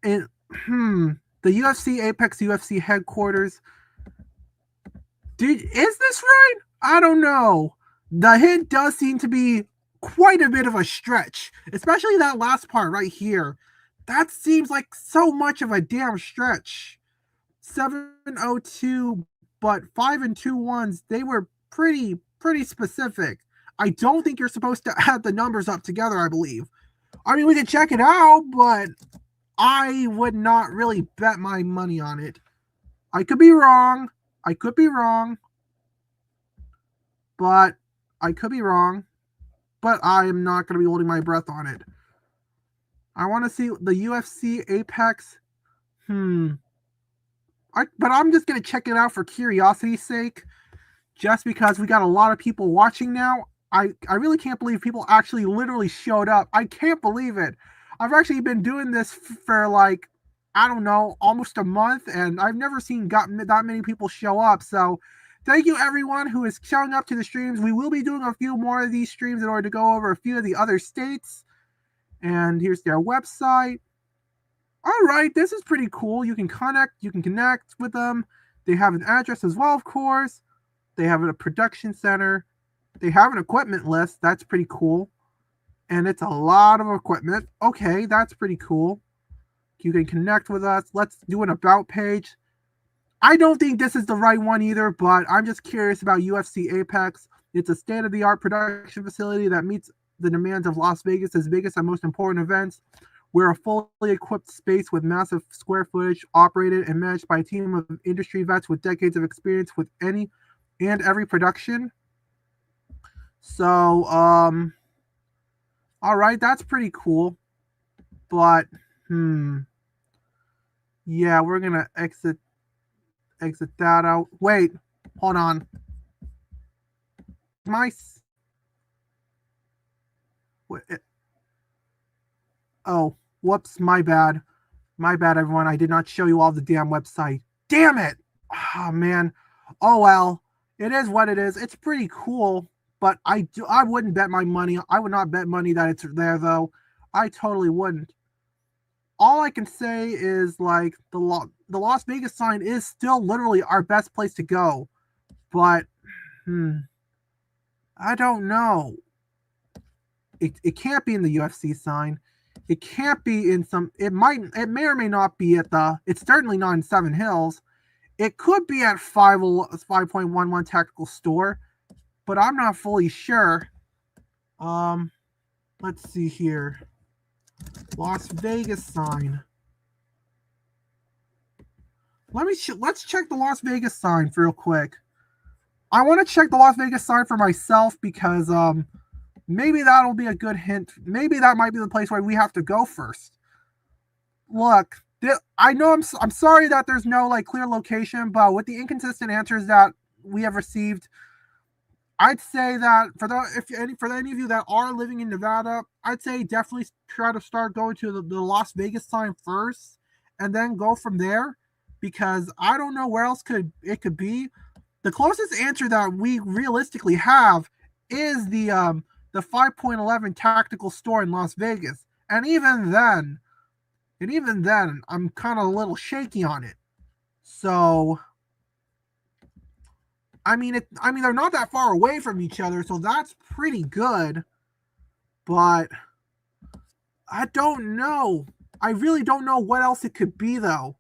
S3: And the UFC Apex UFC headquarters. Dude, is this right? I don't know. The hint does seem to be quite a bit of a stretch, especially that last part right here. That seems like so much of a damn stretch. 702, but 5 and 2 ones, they were pretty specific. I don't think you're supposed to add the numbers up together, I believe. I mean, we can check it out, but I would not really bet my money on it. I could be wrong. I could be wrong. But I could be wrong. But I am not going to be holding my breath on it. I want to see the UFC Apex. But I'm just going to check it out for curiosity's sake. Just because we got a lot of people watching now. I really can't believe people actually literally showed up. I can't believe it. I've actually been doing this for like, I don't know, almost a month, and I've never seen that many people show up. So thank you everyone who is showing up to the streams. We will be doing a few more of these streams in order to go over a few of the other states. And here's their website. All right, this is pretty cool. You can connect with them. They have an address as well, of course. They have a production center. They have an equipment list. That's pretty cool. And it's a lot of equipment. Okay, that's pretty cool. You can connect with us. Let's do an about page. I don't think this is the right one either, but I'm just curious about UFC Apex. It's a state-of-the-art production facility that meets the demands of Las Vegas' biggest and most important events. We're a fully equipped space with massive square footage, operated and managed by a team of industry vets with decades of experience with any and every production. So, all right, that's pretty cool. But, yeah, we're gonna exit that out. Wait, hold on. Oh, whoops, my bad. My bad, everyone. I did not show you all the damn website. Damn it! Oh, man. Oh, well. It is what it is. It's pretty cool, but I wouldn't bet my money. I would not bet money that it's there, though. I totally wouldn't. All I can say is, like, the Las Vegas sign is still literally our best place to go. But, I don't know. It can't be in the UFC sign. It can't be in some. It may or may not be at the. It's certainly not in Seven Hills. It could be at 5.11 Tactical Store, but I'm not fully sure. Let's see here. Las Vegas sign. Let's check the Las Vegas sign real quick. I want to check the Las Vegas sign for myself because maybe that'll be a good hint. Maybe that might be the place where we have to go first. Look, I know I'm sorry that there's no like clear location, but with the inconsistent answers that we have received, I'd say that for any of you that are living in Nevada, I'd say definitely try to start going to the Las Vegas sign first, and then go from there, because I don't know where else it could be. The closest answer that we realistically have is the 5.11 Tactical Store in Las Vegas, and even then, I'm kind of a little shaky on it. So, I mean, they're not that far away from each other, so that's pretty good. But I don't know. I really don't know what else it could be, though.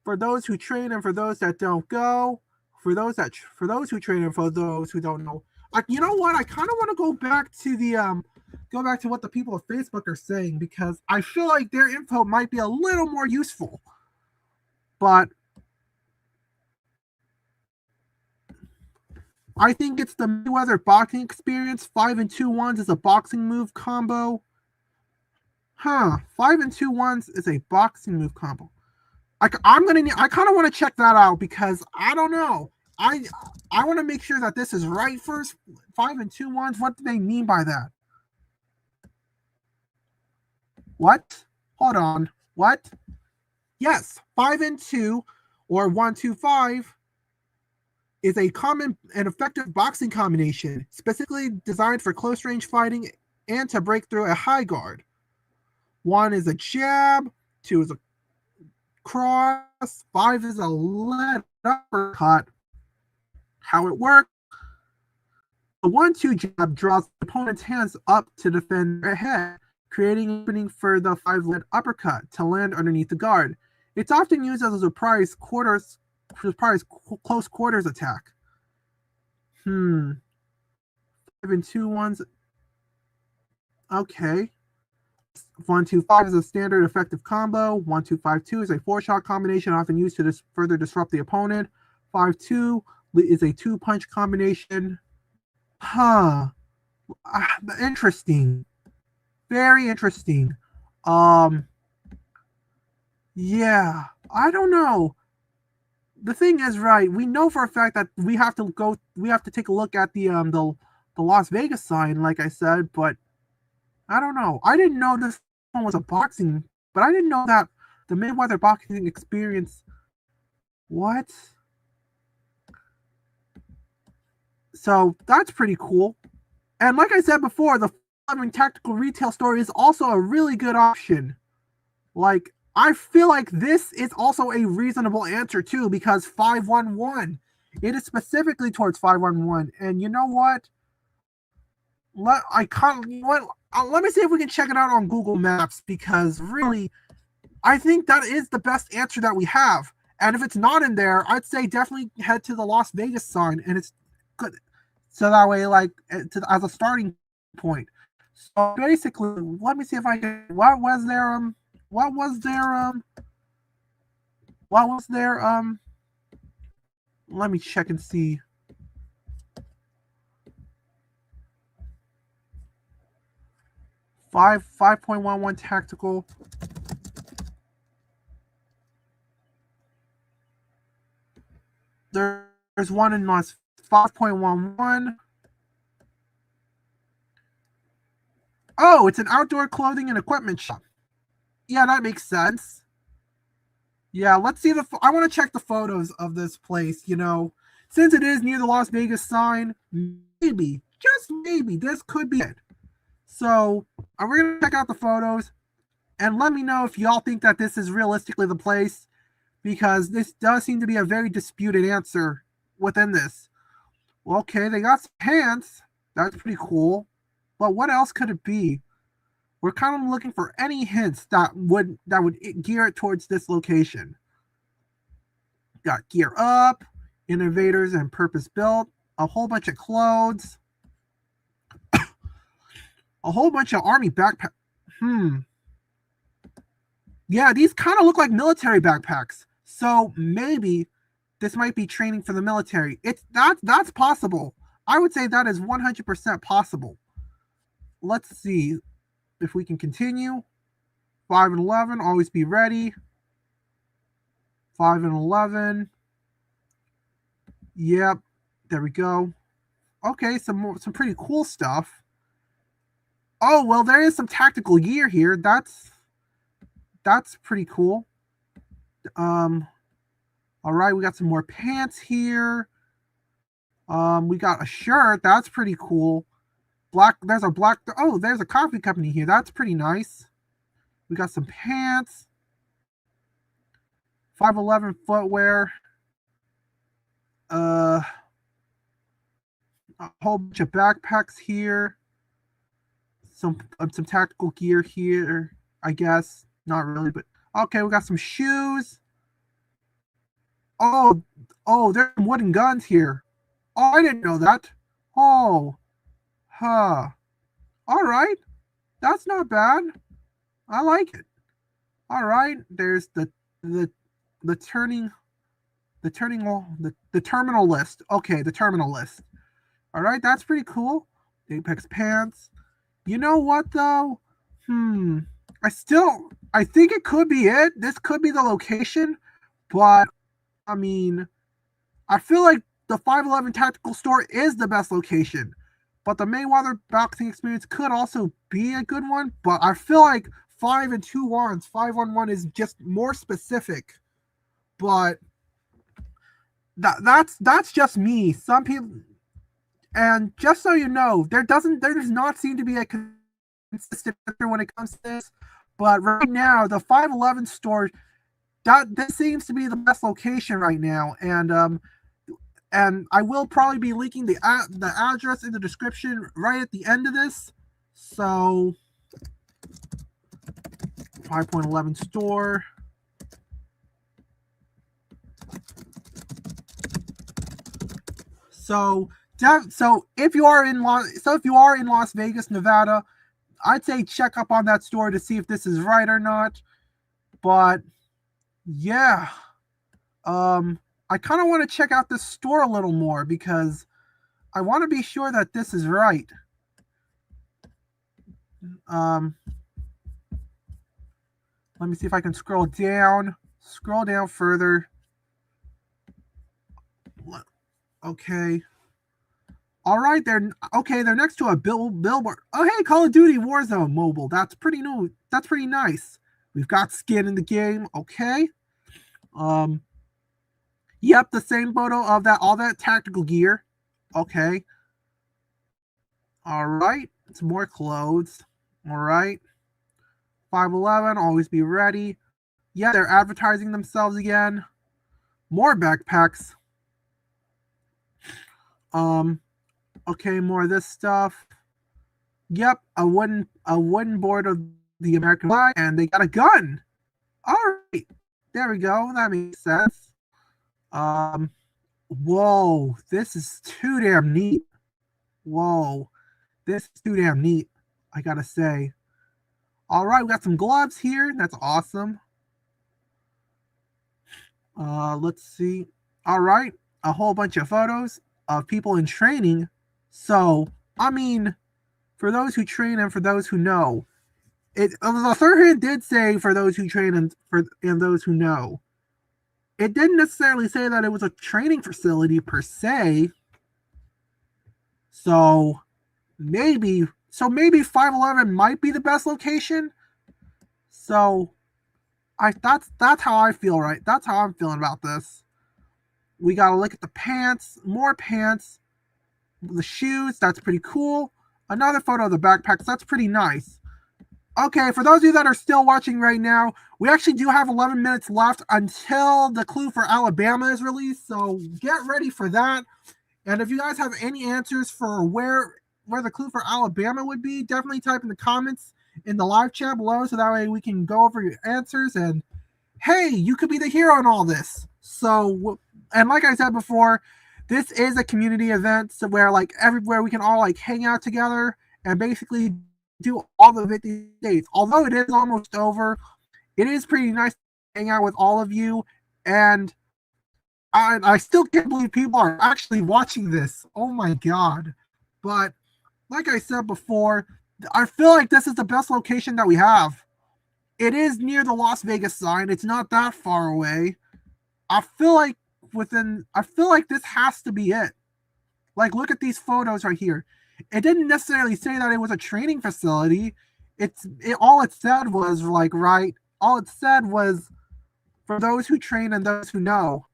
S3: For those who train and for those that don't go, for those who train and for those who don't know, you know what? I kind of want to go back to what the people of Facebook are saying, because I feel like their info might be a little more useful. But I think it's the Mayweather boxing experience. 5 and 2 ones is a boxing move combo. 5 and 2 ones is a boxing move combo. I kind of want to check that out, because I don't know. I want to make sure that this is right first. 5 and 2 ones. What do they mean by that? What? Hold on. What? Yes, 5 and 2 or 1, 2, 5 is a common and effective boxing combination, specifically designed for close range fighting and to break through a high guard. 1 is a jab, 2 is a cross, 5 is a lead uppercut. How it works: the 1-2 jab draws the opponent's hands up to defend their head, creating an opening for the 5 lead uppercut to land underneath the guard. It's often used as a surprise close quarters attack. 5 and 2 ones. Okay. 1-2-5 is a standard effective combo. 1-2-5-2 is a 4-shot combination often used to further disrupt the opponent. 5-2 is a 2-punch combination. Interesting. Very interesting. Yeah, I don't know. The thing is, right, we know for a fact that we have to take a look at the Las Vegas sign, like I said, but I don't know. I didn't know this one was a boxing, but I didn't know that the Mayweather boxing experience. What? So that's pretty cool. And like I said before, the Fowling tactical retail store is also a really good option. Like, I feel like this is also a reasonable answer too, because 511. It is specifically towards 511. And you know what? Let me see if we can check it out on Google Maps, because really, I think that is the best answer that we have. And if it's not in there, I'd say definitely head to the Las Vegas sign, and it's good. So that way, like, as a starting point. So basically, let me see if I can. What was there? Let me check and see. Five 5.11 tactical. There's one in Las 5.11. Oh, it's an outdoor clothing and equipment shop. Yeah, that makes sense. Yeah, let's see I want to check the photos of this place, since it is near the Las Vegas sign, maybe, just maybe, this could be it. So, we're going to check out the photos, and let me know if y'all think that this is realistically the place, because this does seem to be a very disputed answer within this. Well, okay, they got some pants. That's pretty cool. But what else could it be? We're kind of looking for any hints that would gear it towards this location. Got gear up, innovators and purpose built, a whole bunch of clothes, a whole bunch of army backpacks. Yeah, these kind of look like military backpacks. So maybe this might be training for the military. That's possible. I would say that is 100% possible. Let's see if we can continue. 5 and 11, always be ready. 5 and 11. Yep, there we go. Okay, some pretty cool stuff. Oh, well, there is some tactical gear here. That's pretty cool. All right, we got some more pants here. We got a shirt. That's pretty cool. There's a coffee company here. That's pretty nice. We got some pants. 511 footwear. A whole bunch of backpacks here. Some tactical gear here, I guess. Not really, but okay, we got some shoes. Oh, there's some wooden guns here. Oh, I didn't know that. Oh, huh. All right, that's not bad. I like it. All right, there's the terminal list. Okay, the terminal list. All right, that's pretty cool. Apex pants. You know what though? I think it could be it. This could be the location, but I mean, I feel like the 511 tactical store is the best location, but the Mayweather boxing experience could also be a good one. But I feel like 511 is just more specific. But that's just me. Some people, and just so you know, there does not seem to be a consistent answer when it comes to this. But right now, the 511 store, this seems to be the best location right now, and I will probably be linking the address in the description right at the end of this. So 5.11 store. So if you are in Las Vegas, Nevada, I'd say check up on that store to see if this is right or not. But yeah, I kind of want to check out this store a little more because I want to be sure that this is right. Let me see if I can scroll down further. Okay. All right, they're next to a billboard. Oh, hey, Call of Duty Warzone mobile. That's pretty new. That's pretty nice. We've got skin in the game. Okay. Yep, the same photo of all that tactical gear. Okay. All right. It's more clothes. All right. 511, always be ready. Yeah, they're advertising themselves again. More backpacks. Okay, more of this stuff. Yep, a wooden board of the American flag, and they got a gun. All right, there we go. That makes sense. Whoa, this is too damn neat. Whoa, this is too damn neat, I gotta say. All right, we got some gloves here. That's awesome. Let's see. All right, a whole bunch of photos of people in training. So, I mean, for those who train and for those who know, the third hand did say for those who train and those who know. It didn't necessarily say that it was a training facility per se. So maybe 511 might be the best location. So that's how I feel, right? That's how I'm feeling about this. We gotta look at the pants, more pants, the shoes, that's pretty cool. Another photo of the backpacks, that's pretty nice. Okay, for those of you that are still watching right now, we actually do have 11 minutes left until the clue for Alabama is released, so get ready for that. And if you guys have any answers for where the clue for Alabama would be, definitely type in the comments in the live chat below, so that way we can go over your answers. And hey, you could be the hero in all this. So, and like I said before, this is a community event, so where like everywhere we can all like hang out together and basically do all the 50 days. Although it is almost over, it is pretty nice to hang out with all of you, and I still can't believe people are actually watching this. Oh my god. But like I said before, I feel like this is the best location that we have. It is near the Las Vegas sign. It's not that far away. I feel like this has to be it. Like, look at these photos right here. It didn't necessarily say that it was a training facility. All it said was all it said was for those who train and those who know.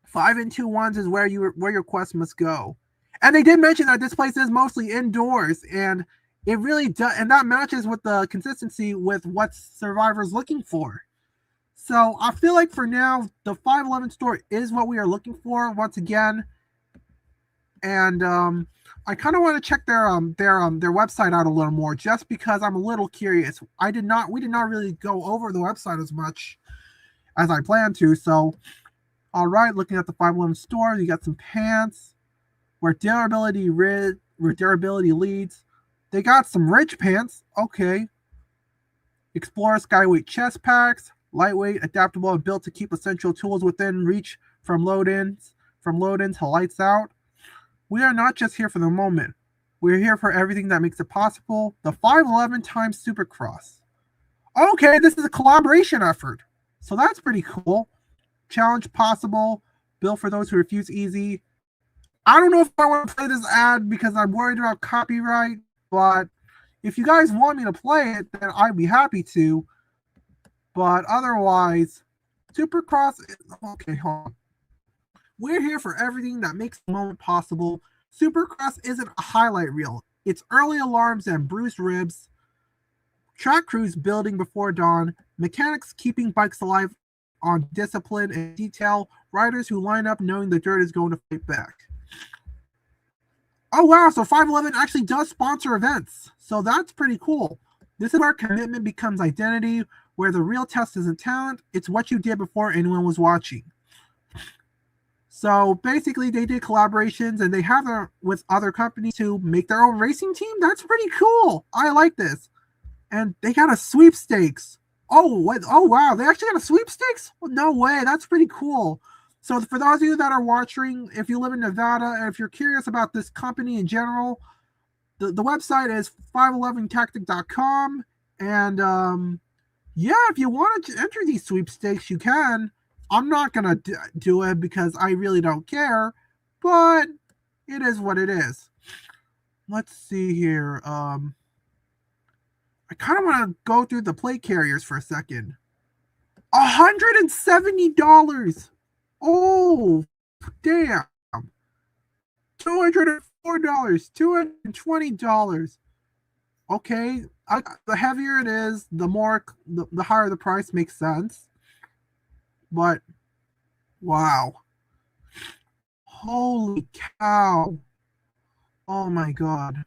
S3: 5 and 2 ones is where your quest must go. And they did mention that this place is mostly indoors, and it really does, and that matches with the consistency with what Survivor's looking for. So I feel like for now, the 511 store is what we are looking for once again. And I kind of want to check their website out a little more, just because I'm a little curious. We did not really go over the website as much as I planned to. So, all right, looking at the 511 store, you got some pants where durability leads. They got some rich pants. Okay. Explorer Skyweight chest packs, lightweight, adaptable, and built to keep essential tools within reach from load-ins to lights out. We are not just here for the moment. We're here for everything that makes it possible. The 511 times Supercross. Okay, this is a collaboration effort. So that's pretty cool. Challenge possible. Built for those who refuse easy. I don't know if I want to play this ad because I'm worried about copyright, but if you guys want me to play it, then I'd be happy to. But otherwise, Supercross, okay, hold on. We're here for everything that makes the moment possible. Supercross isn't a highlight reel. It's early alarms and bruised ribs, track crews building before dawn, mechanics keeping bikes alive on discipline and detail, riders who line up knowing the dirt is going to fight back. Oh wow, so 511 actually does sponsor events. So that's pretty cool. This is where commitment becomes identity, where the real test isn't talent, it's what you did before anyone was watching. So basically, they did collaborations and they have their with other companies to make their own racing team. That's pretty cool. I like this. And they got a sweepstakes. Oh, what? Oh, wow! They actually got a sweepstakes. Well, no way! That's pretty cool. So for those of you that are watching, if you live in Nevada and if you're curious about this company in general, the website is 511tactic.com. And yeah, if you want to enter these sweepstakes, you can. I'm not going to do it because I really don't care, but it is what it is. Let's see here. I kind of want to go through the plate carriers for a second. $170. Oh, damn. $204. $220. Okay. The heavier it is, the higher the price makes sense. But wow. Holy cow. Oh my god.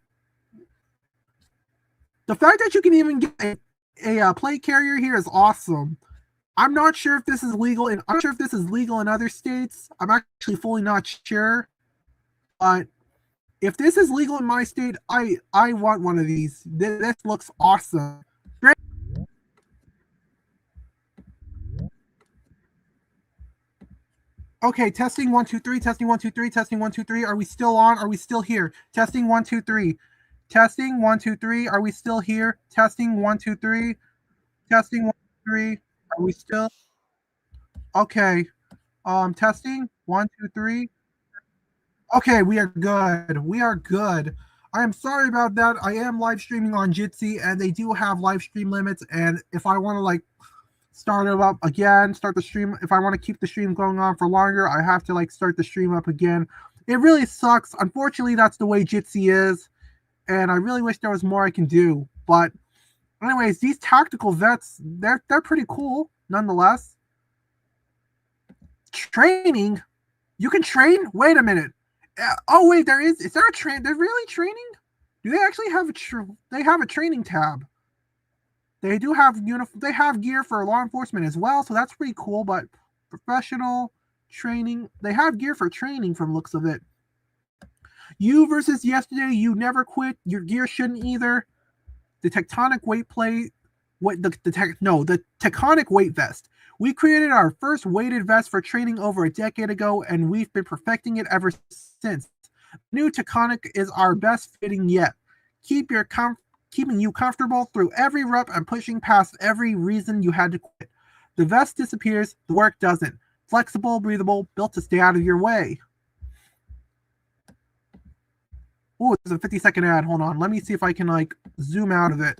S3: The fact that you can even get a plate carrier here is awesome. I'm not sure if this is legal in other states. I'm actually fully not sure. But if this is legal in my state, I want one of these. This looks awesome. Great. Okay, testing 1 2 3, testing 1 2 3, testing 1 2 3. Are we still on? Are we still here? Testing 1 2 3. Testing 1 2 3. Are we still here? Testing 1 2 3. Testing 1 2 3. Are we still? Okay. Testing 1 2 3. Okay, we are good. We are good. I am sorry about that. I am live streaming on Jitsi, and they do have live stream limits. And if I want to start it up again, start the stream. If I want to keep the stream going on for longer, I have to start the stream up again. It really sucks. Unfortunately, that's the way Jitsi is, and I really wish there was more I can do. But anyways, these tactical vets, they're pretty cool nonetheless. Training? You can train? Wait a minute. Oh wait, is there a train? They're really training? Do they actually have they have a training tab? They do have they have gear for law enforcement as well, so that's pretty cool. But professional training, they have gear for training from looks of it. You versus yesterday, you never quit. Your gear shouldn't either. The tectonic weight plate, the tectonic weight vest. We created our first weighted vest for training over a decade ago, and we've been perfecting it ever since. New Taconic is our best fitting yet. Keeping you comfortable through every rep and pushing past every reason you had to quit. The vest disappears, the work doesn't. Flexible, breathable, built to stay out of your way. Oh, there's a 50-second ad. Hold on. Let me see if I can zoom out of it.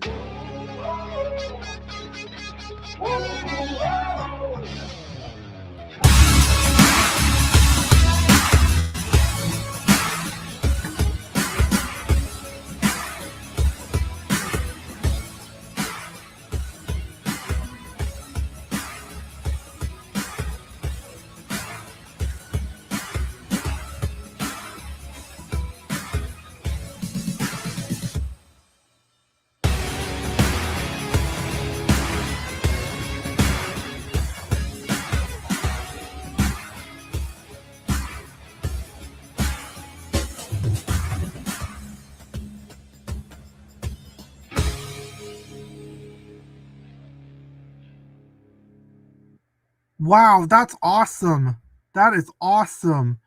S3: Wow, that's awesome. That is awesome.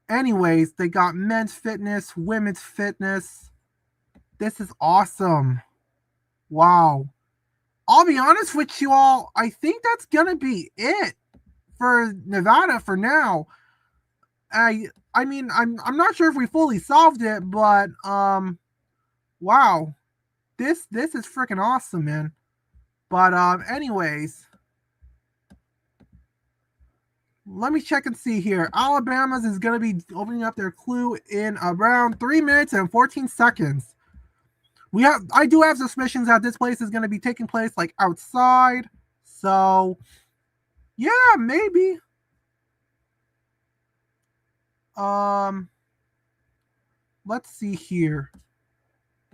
S3: Anyways, they got men's fitness, women's fitness. This is awesome. Wow. I'll be honest with you all. I think that's gonna be it for Nevada for now. I mean, I'm not sure if we fully solved it, but wow. This is freaking awesome, man. But anyways, let me check and see here. Alabama's is going to be opening up their clue in around 3 minutes and 14 seconds. I do have suspicions that this place is going to be taking place outside. So, yeah, maybe. Let's see here.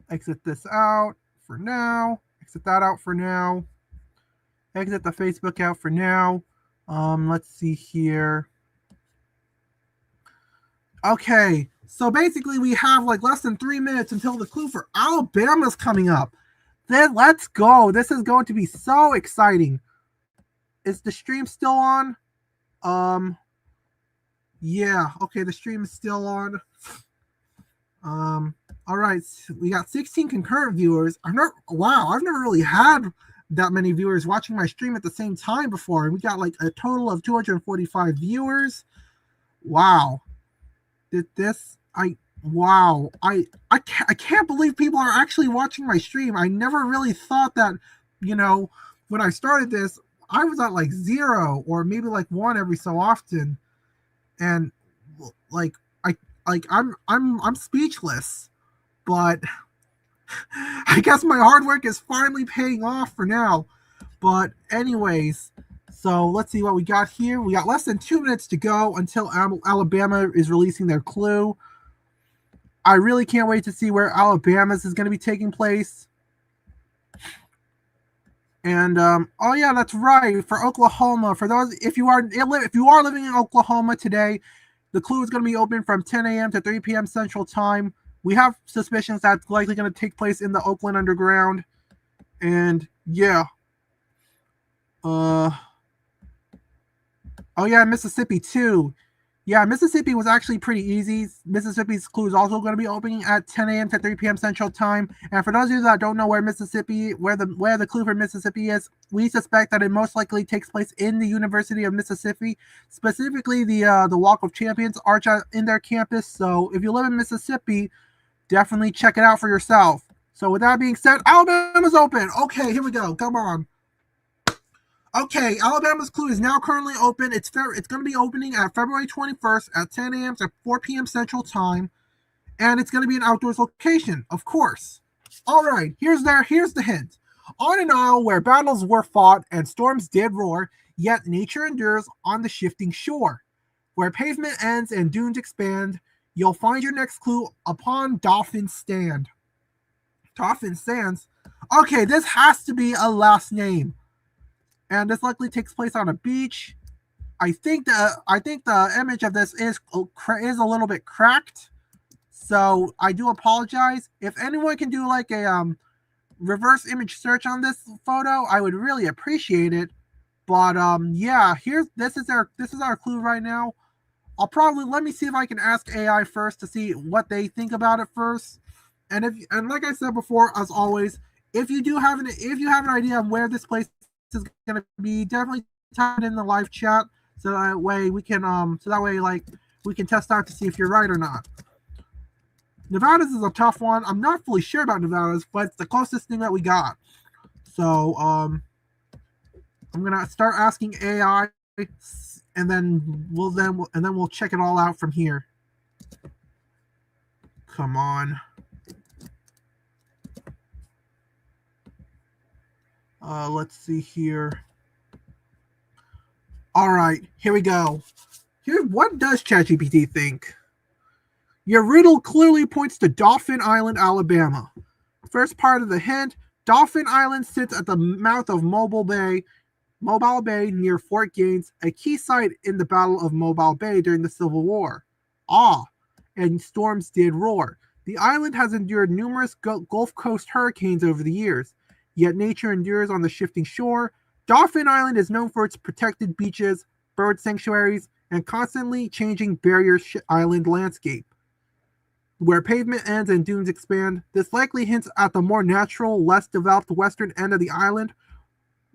S3: Exit this out for now. Exit that out for now. Exit the Facebook out for now. Let's see here. Okay, so basically we have like less than 3 minutes until the clue for Alabama's coming up. Then let's go. This is going to be so exciting. Is the stream still on? Yeah, okay, the stream is still on. All right, we got 16 concurrent viewers. I've never really had that many viewers watching my stream at the same time before. We got like a total of 245 viewers. Wow. I can't believe people are actually watching my stream. I never really thought that, when I started this, I was at like 0 or maybe like 1 every so often. And I'm speechless, but I guess my hard work is finally paying off for now. But anyways, so let's see what we got here. We got less than 2 minutes to go until Alabama is releasing their clue. I really can't wait to see where Alabama's is going to be taking place. And oh yeah, that's right. For Oklahoma, for those if you are living in Oklahoma today, the clue is going to be open from 10 a.m. to 3 p.m. Central Time. We have suspicions that's likely going to take place in the Oakland Underground. And yeah. Oh yeah, Mississippi too. Yeah, Mississippi was actually pretty easy. Mississippi's clue is also going to be opening at 10 a.m. to 3 p.m. Central Time. And for those of you that don't know where the clue for Mississippi is, we suspect that it most likely takes place in the University of Mississippi, specifically the Walk of Champions arch in their campus. So if you live in Mississippi, definitely check it out for yourself. So with that being said, Alabama's open. Okay, here we go. Come on. Okay, Alabama's clue is now currently open. It's going to be opening at February 21st at 10 a.m. to 4 p.m. Central Time, and it's going to be an outdoors location, of course. All right, here's the hint. On an isle where battles were fought and storms did roar, yet nature endures on the shifting shore. Where pavement ends and dunes expand, you'll find your next clue upon Dolphin Stand. Dolphin Sands? Okay, this has to be a last name. And this likely takes place on a beach. I think the image of this is a little bit cracked, so I do apologize. If anyone can do like a reverse image search on this photo, I would really appreciate it. But yeah, this is our clue right now. Let me see if I can ask AI first to see what they think about it first. And like I said before, as always, if you have an idea of where this place is going to be, definitely type it in the live chat so that way we can we can test out to see if you're right or not. Nevada's is a tough one. I'm not fully sure about Nevada's, but it's the closest thing that we got. So I'm gonna start asking AI, and then we'll check it all out from here. Come on. Let's see here. All right, here we go. What does ChatGPT think? Your riddle clearly points to Dauphin Island, Alabama. First part of the hint: Dauphin Island sits at the mouth of Mobile Bay near Fort Gaines, a key site in the Battle of Mobile Bay during the Civil War. And storms did roar. The island has endured numerous Gulf Coast hurricanes over the years. Yet nature endures on the shifting shore. Dauphin Island is known for its protected beaches, bird sanctuaries, and constantly changing barrier island landscape. Where pavement ends and dunes expand, this likely hints at the more natural, less developed western end of the island,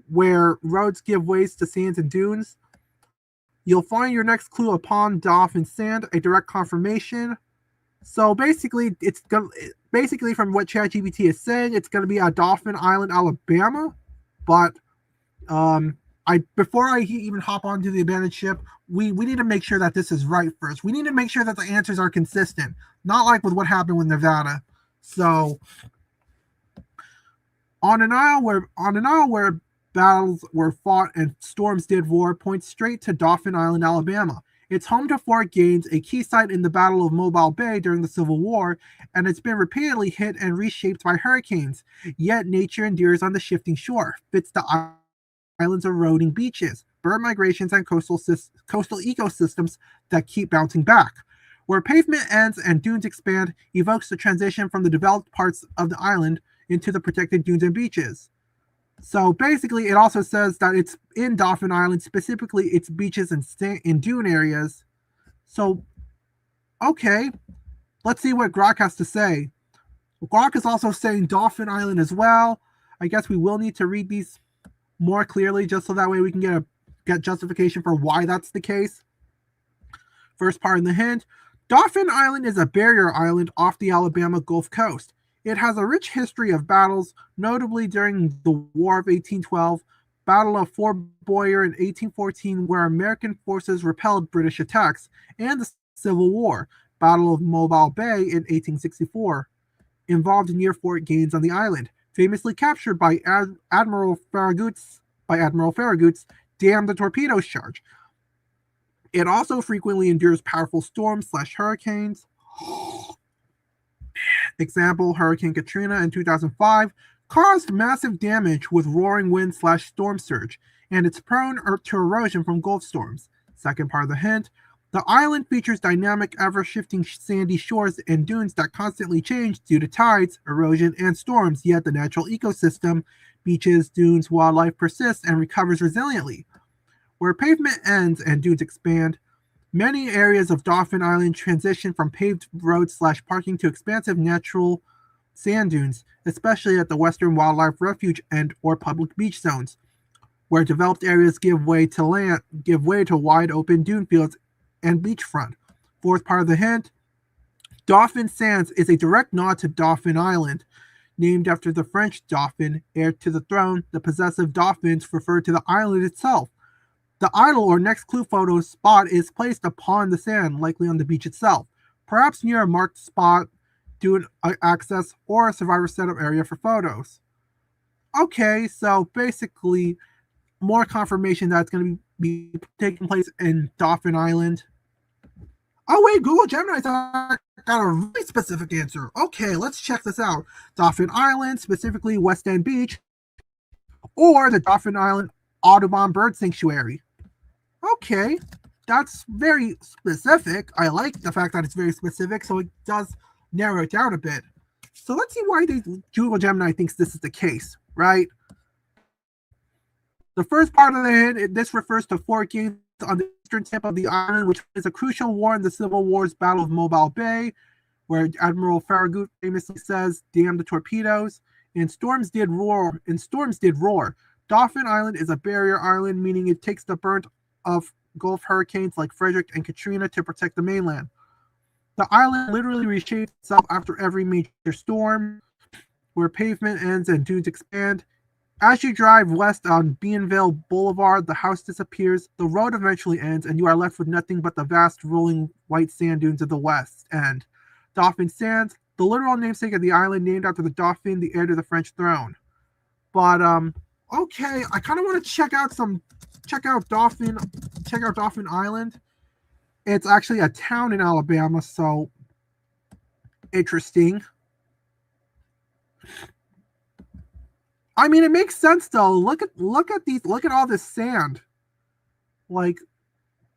S3: where roads give ways to sands and dunes. You'll find your next clue upon Dauphin Sand, a direct confirmation. So basically, from what ChatGPT is saying, it's going to be at Dauphin Island, Alabama. But before I even hop onto the abandoned ship, we need to make sure that this is right first. We need to make sure that the answers are consistent, not like with what happened with Nevada. So, on an isle where battles were fought and storms did roar, points straight to Dauphin Island, Alabama. It's home to Fort Gaines, a key site in the Battle of Mobile Bay during the Civil War, and it's been repeatedly hit and reshaped by hurricanes. Yet nature endures on the shifting shore, fits the island's eroding beaches, bird migrations, and coastal ecosystems that keep bouncing back. Where pavement ends and dunes expand evokes the transition from the developed parts of the island into the protected dunes and beaches. So basically, it also says that it's in Dauphin Island, specifically its beaches and dune areas. So, okay, let's see what Grok has to say. Grok is also saying Dauphin Island as well. I guess we will need to read these more clearly just so that way we can get justification for why that's the case. First part in the hint. Dauphin Island is a barrier island off the Alabama Gulf Coast. It has a rich history of battles, notably during the War of 1812, Battle of Fort Boyer in 1814, where American forces repelled British attacks, and the Civil War, Battle of Mobile Bay in 1864, involved near Fort Gaines on the island, famously captured by Admiral Farragut's dammed the torpedoes charge. It also frequently endures powerful storms/hurricanes. Example, Hurricane Katrina in 2005 caused massive damage with roaring wind/storm surge, and it's prone to erosion from Gulf storms. Second part of the hint, the island features dynamic, ever-shifting sandy shores and dunes that constantly change due to tides, erosion, and storms, yet the natural ecosystem, beaches, dunes, wildlife persists and recovers resiliently. Where pavement ends and dunes expand, many areas of Dauphin Island transition from paved roads/parking to expansive natural sand dunes, especially at the Western Wildlife Refuge and or public beach zones, where developed areas give way to wide open dune fields and beachfront. Fourth part of the hint, Dauphin Sands is a direct nod to Dauphin Island, named after the French Dauphin, heir to the throne. The possessive Dauphins refer to the island itself. The idol or next clue photo spot is placed upon the sand, likely on the beach itself, perhaps near a marked spot, dune access, or a survivor setup area for photos. Okay, so basically, more confirmation that it's going to be taking place in Dauphin Island. Oh wait, Google Gemini's got a really specific answer. Okay, let's check this out. Dauphin Island, specifically West End Beach, or the Dauphin Island Audubon Bird Sanctuary. Okay, that's very specific. I like the fact that it's very specific, so it does narrow it down a bit. So let's see why Google Gemini thinks this is the case, right? The first part of the hint, this refers to Fort Gaines on the eastern tip of the island, which is a crucial war in the Civil War's Battle of Mobile Bay, where Admiral Farragut famously says, "Damn the torpedoes," and storms did roar. Dauphin Island is a barrier island, meaning it takes the brunt of Gulf hurricanes like Frederick and Katrina to protect the mainland. The island literally reshapes itself after every major storm, where pavement ends and dunes expand. As you drive west on Beanville Boulevard, the house disappears, the road eventually ends, and you are left with nothing but the vast rolling white sand dunes of the west end. Dauphin Sands, the literal namesake of the island, named after the Dauphin, the heir to the French throne. But okay, I kind of want to check out Dauphin Island. It's actually a town in Alabama, so interesting. I mean, it makes sense though. Look at all this sand. Like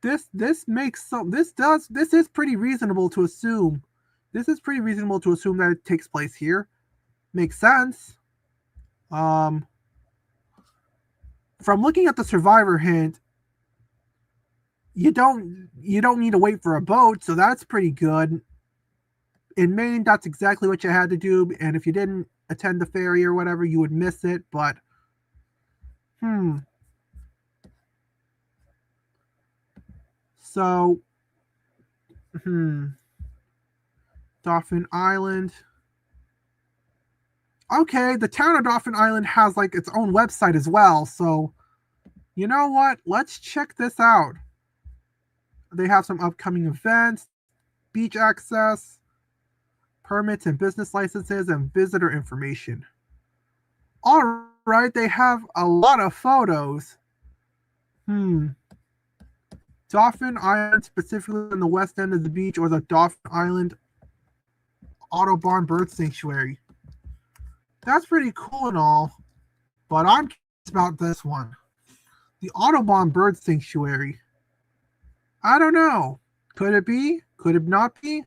S3: this is pretty reasonable to assume. This is pretty reasonable to assume that it takes place here. Makes sense. From looking at the survivor hint, you don't need to wait for a boat, so that's pretty good. In Maine, that's exactly what you had to do, and if you didn't attend the ferry or whatever, you would miss it. But so Dauphin Island. Okay, the town of Dauphin Island has like its own website as well, so you know what? Let's check this out. They have some upcoming events, beach access, permits and business licenses, and visitor information. All right, they have a lot of photos. Dauphin Island, specifically in the west end of the beach, or the Dauphin Island Audubon Bird Sanctuary. That's pretty cool and all, but I'm curious about this one. The Audubon Bird Sanctuary. I don't know. Could it be? Could it not be?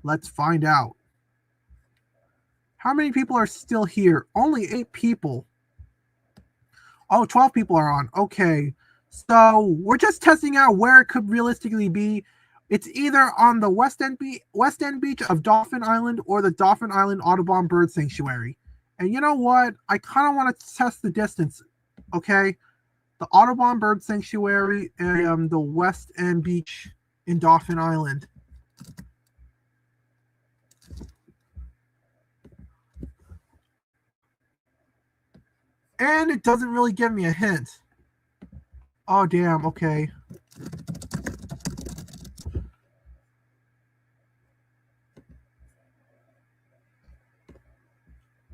S3: Let's find out. How many people are still here? Only 8 people. Oh, 12 people are on. Okay. So we're just testing out where it could realistically be. It's either on the west end beach of Dauphin Island or the Dauphin Island Audubon Bird Sanctuary. And you know what? I kind of want to test the distance. Okay. The Audubon Bird Sanctuary and the west end beach in Dauphin Island. And it doesn't really give me a hint. Oh, damn. Okay.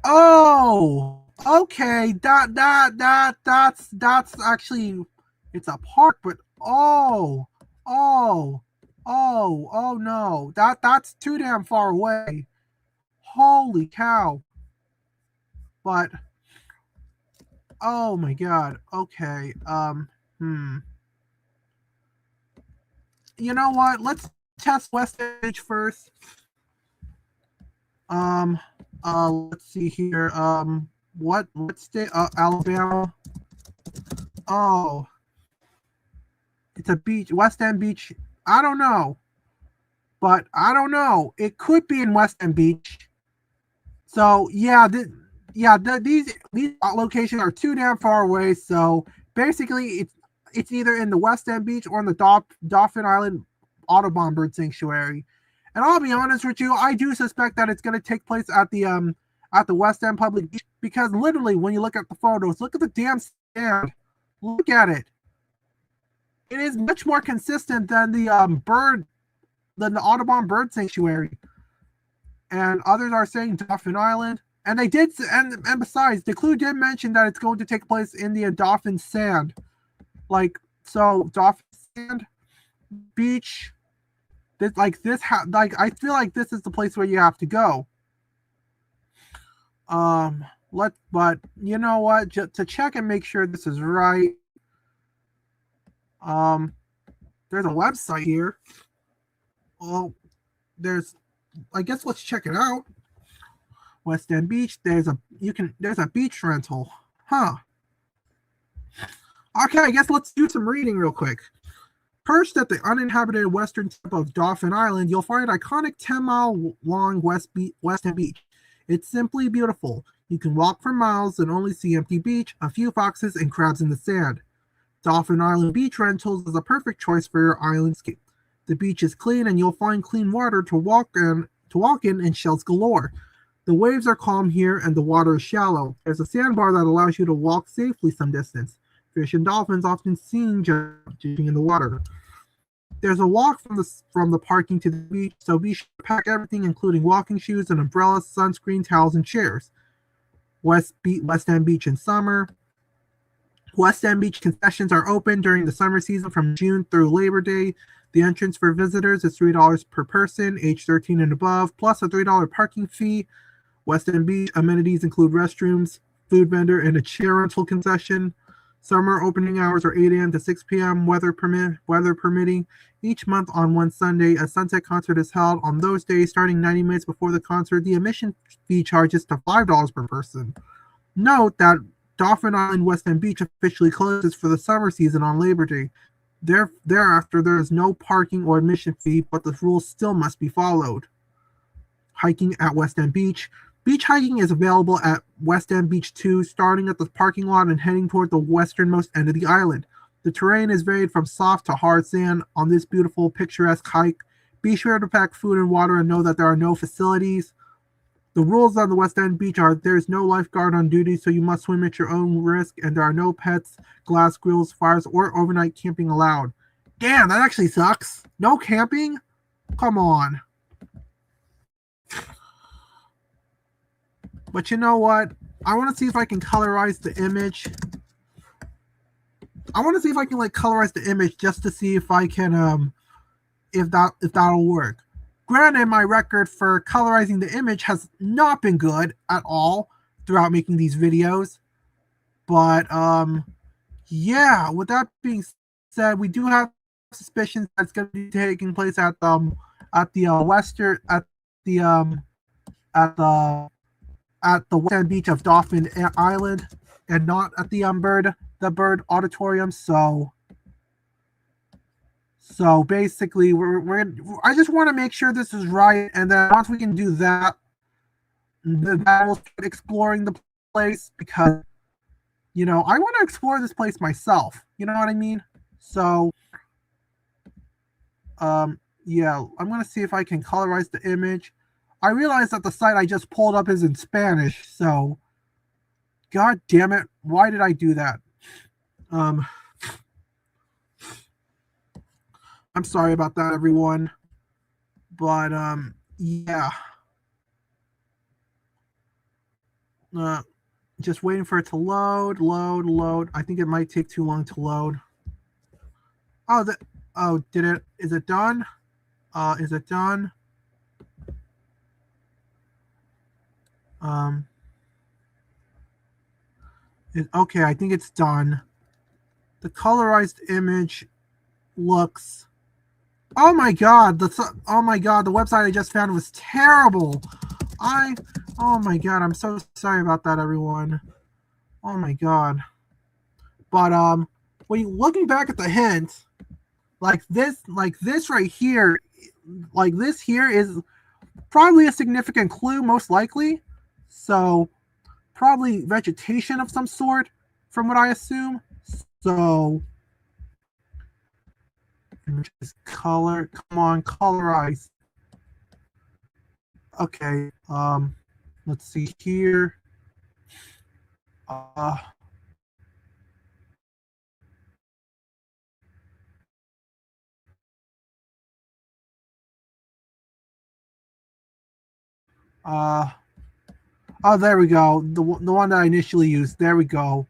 S3: Oh, okay. That's actually, it's a park, but oh no. That's too damn far away. Holy cow. But oh my god. Okay. You know what? Let's test West Edge first. Let's see here. What state? Alabama. Oh, it's a beach. West End Beach. I don't know, but I don't know. It could be in West End Beach. So yeah, these locations are too damn far away. So basically, it's either in the West End Beach or in the Dauphin Island Audubon Bird Sanctuary. And I'll be honest with you, I do suspect that it's going to take place at the West End Public Beach, because literally when you look at the photos, look at the damn stand. Look at it. It is much more consistent than the Audubon Bird Sanctuary. And others are saying Dauphin Island. And they did, and besides, the clue did mention that it's going to take place in the Dauphin Sand. So Dauphin Sand Beach. I feel like this is the place where you have to go. But you know what? Just to check and make sure this is right. There's a website here. Well, I guess let's check it out. West End Beach. There's a beach rental. Huh. Okay, I guess let's do some reading real quick. Perched at the uninhabited western tip of Dauphin Island, you'll find iconic 10-mile-long West End Beach. It's simply beautiful. You can walk for miles and only see empty beach, a few foxes, and crabs in the sand. Dauphin Island Beach Rentals is a perfect choice for your islandscape. The beach is clean, and you'll find clean water to walk in and shells galore. The waves are calm here, and the water is shallow. There's a sandbar that allows you to walk safely some distance. Fish and dolphins often seen jumping in the water. There's a walk from the parking to the beach, so be sure to pack everything, including walking shoes, and umbrellas, sunscreen, towels, and chairs. West End Beach in summer. West End Beach concessions are open during the summer season from June through Labor Day. The entrance for visitors is $3 per person, age 13 and above, plus a $3 parking fee. West End Beach amenities include restrooms, food vendor, and a chair rental concession. Summer opening hours are 8 a.m. to 6 p.m., weather permitting. Each month on one Sunday, a sunset concert is held. On those days, starting 90 minutes before the concert, the admission fee charges to $5 per person. Note that Dauphin Island West End Beach officially closes for the summer season on Labor Day. Thereafter, there is no parking or admission fee, but the rules still must be followed. Hiking at West End Beach. Beach hiking is available at West End Beach 2, starting at the parking lot and heading toward the westernmost end of the island. The terrain is varied from soft to hard sand on this beautiful, picturesque hike. Be sure to pack food and water and know that there are no facilities. The rules on the West End Beach are there is no lifeguard on duty, so you must swim at your own risk, and there are no pets, glass grills, fires, or overnight camping allowed. Damn, that actually sucks. No camping? Come on. But you know what? I want to see if I can colorize the image. I want to see if I can colorize the image just to see if I can if that'll work. Granted, my record for colorizing the image has not been good at all throughout making these videos. But yeah, with that being said, we do have suspicions that it's going to be taking place at at the western at the western beach of Dauphin Island, and not at the bird auditorium. So basically, I just want to make sure this is right, and then once we can do that, then we'll start exploring the place, because I want to explore this place myself. You know what I mean? So yeah, I'm gonna see if I can colorize the image. I realize that the site I just pulled up is in Spanish, so god damn it, why did I do that? I'm sorry about that, everyone. But yeah. Just waiting for it to load. I think it might take too long to load. Oh, did it? Is it done? Is it done? Okay, I think it's done. The colorized image looks. Oh my god! The website I just found was terrible. Oh my god! I'm so sorry about that, everyone. Oh my god. But when you looking back at the hint, like this right here, like this here is probably a significant clue, most likely. So probably vegetation of some sort, from what I assume. So just color, come on, colorize. Okay, let's see here. Oh, there we go. The one that I initially used. There we go.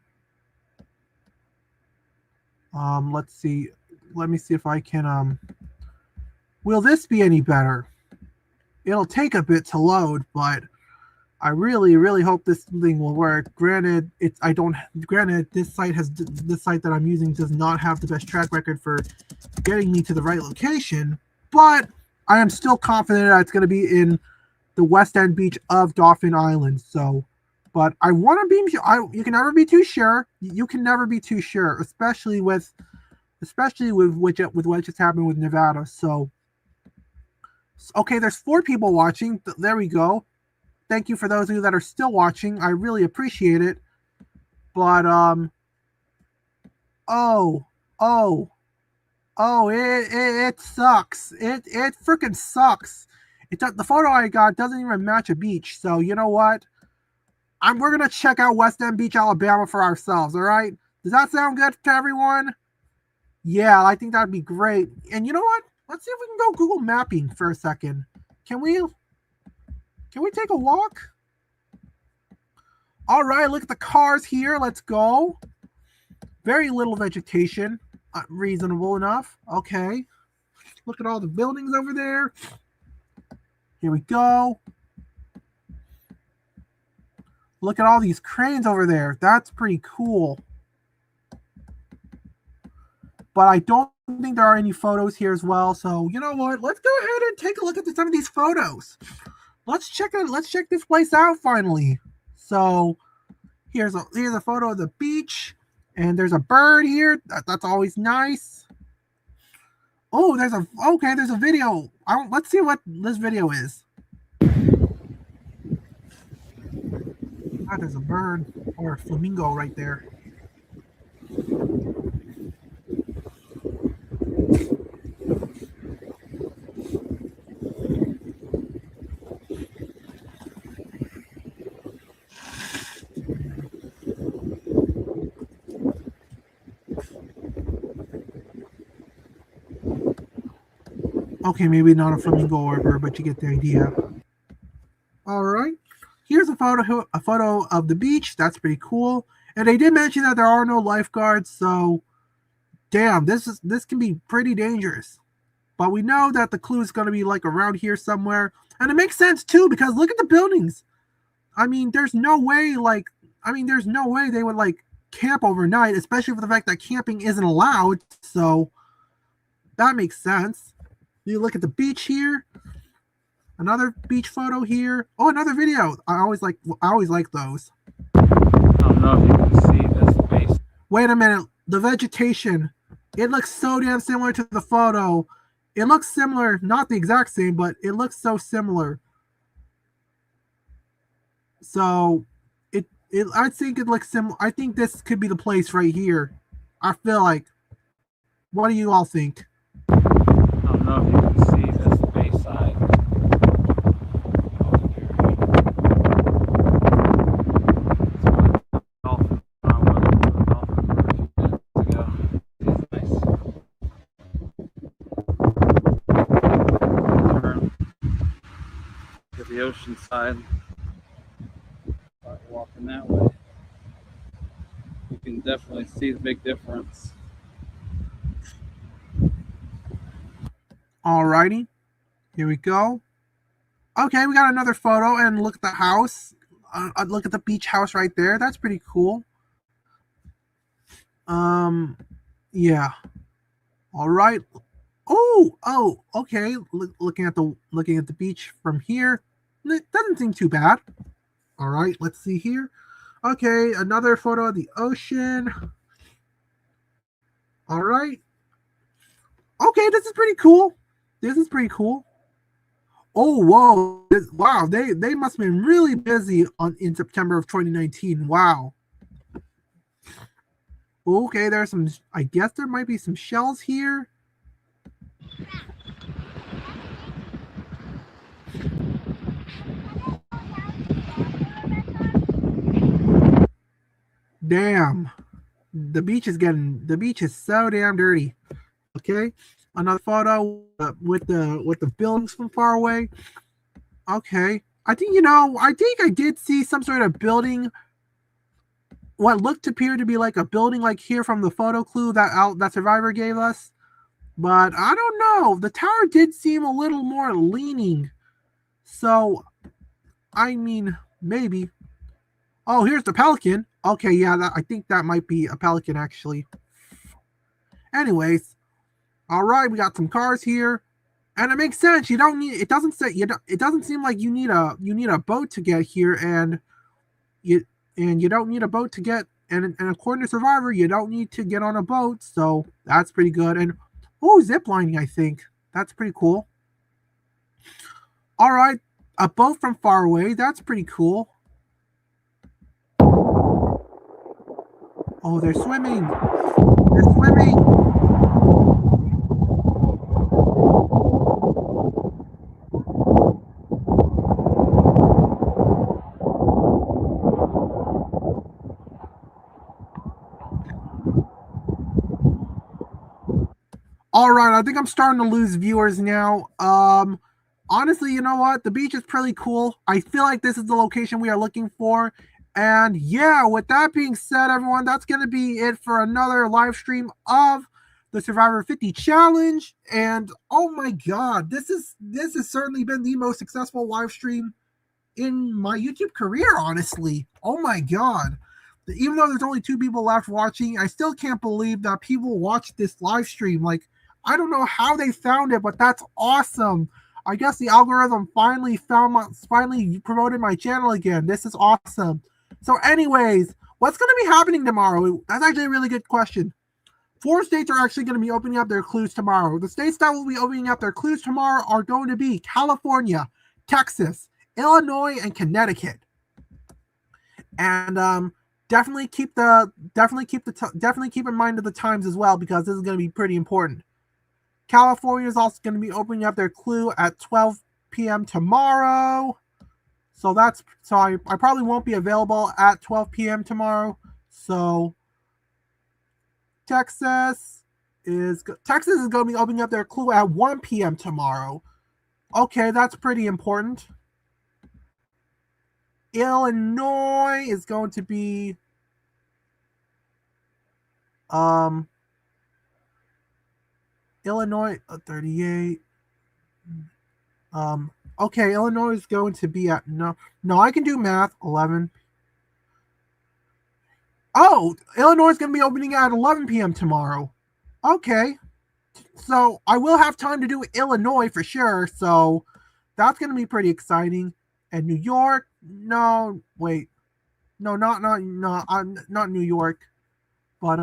S3: Let's see. Let me see if I can. Will this be any better? It'll take a bit to load, but I really, really hope this thing will work. Granted, this site that I'm using does not have the best track record for getting me to the right location, but I am still confident that it's going to be in the west end beach of Dauphin Island. So, but I want to be. You can never be too sure. You can never be too sure, especially with what just happened with Nevada. So, okay, there's 4 people watching. There we go. Thank you for those of you that are still watching. I really appreciate it. But it sucks. It freaking sucks. The photo I got doesn't even match a beach. So you know what? We're gonna check out West End Beach, Alabama for ourselves. All right? Does that sound good to everyone? Yeah, I think that'd be great. And you know what? Let's see if we can go Google Mapping for a second. Can we take a walk? All right, look at the cars here. Let's go. Very little vegetation. Reasonable enough. Okay. Look at all the buildings over there. Here we go. Look at all these cranes over there. That's pretty cool. But I don't think there are any photos here as well. So you know what? Let's go ahead and take a look at some of these photos. Let's check this place out finally. So here's a photo of the beach, and there's a bird here. That's always nice. Oh, there's a video. Let's see what this video is. There's a bird or a flamingo right there. Okay, maybe not a flamingo or a bird, but you get the idea. All right. Here's a photo of the beach. That's pretty cool. And they did mention that there are no lifeguards, so damn, this can be pretty dangerous. But we know that the clue is going to be like around here somewhere. And it makes sense too, because look at the buildings. I mean, there's no way they would like camp overnight, especially for the fact that camping isn't allowed. So that makes sense. You look at the beach here. Another beach photo here. Oh, another video. I always like those.
S4: I don't know if you can see this base.
S3: Wait a minute. The vegetation. It looks so damn similar to the photo. It looks similar, not the exact same, but it looks so similar. So I think it looks similar. I think this could be the place right here. I feel like. What do you all think?
S4: I don't know if you can see this base side. The ocean side. Start walking that way. You can definitely see the big difference.
S3: Alrighty, here we go. Okay, we got another photo, and look at the house. Look at the beach house right there. That's pretty cool. Yeah. All right. Oh, okay. Looking at the beach from here, it doesn't seem too bad. All right, let's see here. Okay, another photo of the ocean. All right. Okay, this is pretty cool. Oh, whoa. Wow, they must have been really busy in September of 2019. Wow. Okay, there's some, I guess there might be some shells here. Damn. The beach is so damn dirty. Okay. Another photo with the buildings from far away. Okay. I think I did see some sort of building, what looked to appear to be like a building like here from the photo clue that Survivor gave us. But I don't know. The tower did seem a little more leaning. So, I mean, maybe. Oh, here's the Pelican. Okay, yeah, I think that might be a Pelican, actually. Anyways, all right, we got some cars here, and it makes sense. You don't need. It doesn't seem like you need a boat to get here, and you don't need a boat to get. And according to Survivor, you don't need to get on a boat, so that's pretty good. And zip lining, I think that's pretty cool. All right, a boat from far away. That's pretty cool. Oh, they're swimming. They're swimming. All right, I think I'm starting to lose viewers now. Honestly, you know what? The beach is pretty cool. I feel like this is the location we are looking for. And yeah, with that being said, everyone, that's going to be it for another live stream of the Survivor 50 Challenge. And oh my God, this has certainly been the most successful live stream in my YouTube career, honestly. Oh my God. Even though there's only 2 people left watching, I still can't believe that people watched this live stream. Like, I don't know how they found it, but that's awesome. I guess the algorithm finally promoted my channel again. This is awesome. So anyways, what's going to be happening tomorrow? That's actually a really good question. 4 states are actually going to be opening up their clues tomorrow. The states that will be opening up their clues tomorrow are going to be California, Texas, Illinois, and Connecticut. And definitely keep in mind of the times as well, because this is going to be pretty important. California is also going to be opening up their clue at 12 p.m. tomorrow. So I probably won't be available at 12 p.m. tomorrow. So Texas is going to be opening up their clue at 1 p.m. tomorrow. Okay, that's pretty important. Illinois is going to be Illinois 38. Okay, Illinois is going to be at no, I can do math. 11. Oh, Illinois is going to be opening at 11 p.m. tomorrow. Okay, So I will have time to do Illinois for sure. So that's going to be pretty exciting. And New York, no, wait, no, not New York, but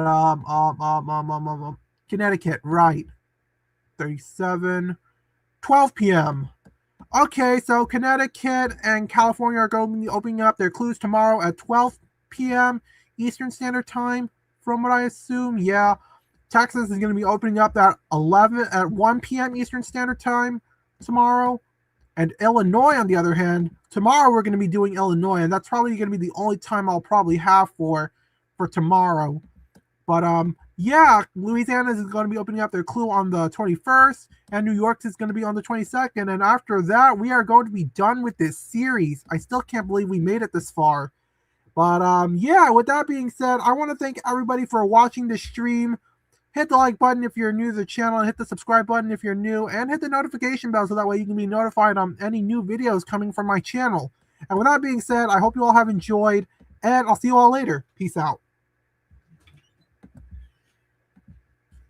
S3: Connecticut, right? 37, 12 p.m. Okay, so Connecticut and California are going to be opening up their clues tomorrow at 12 p.m. Eastern Standard Time, from what I assume. Yeah. Texas is going to be opening up at 1 p.m. Eastern Standard Time tomorrow. And Illinois, on the other hand, tomorrow we're going to be doing Illinois, and that's probably going to be the only time I'll probably have for tomorrow. But yeah, Louisiana is going to be opening up their clue on the 21st, and New York is going to be on the 22nd. And after that, we are going to be done with this series. I still can't believe we made it this far. But yeah, with that being said, I want to thank everybody for watching this stream. Hit the like button if you're new to the channel, and hit the subscribe button if you're new, and hit the notification bell so that way you can be notified on any new videos coming from my channel. And with that being said, I hope you all have enjoyed, and I'll see you all later. Peace out.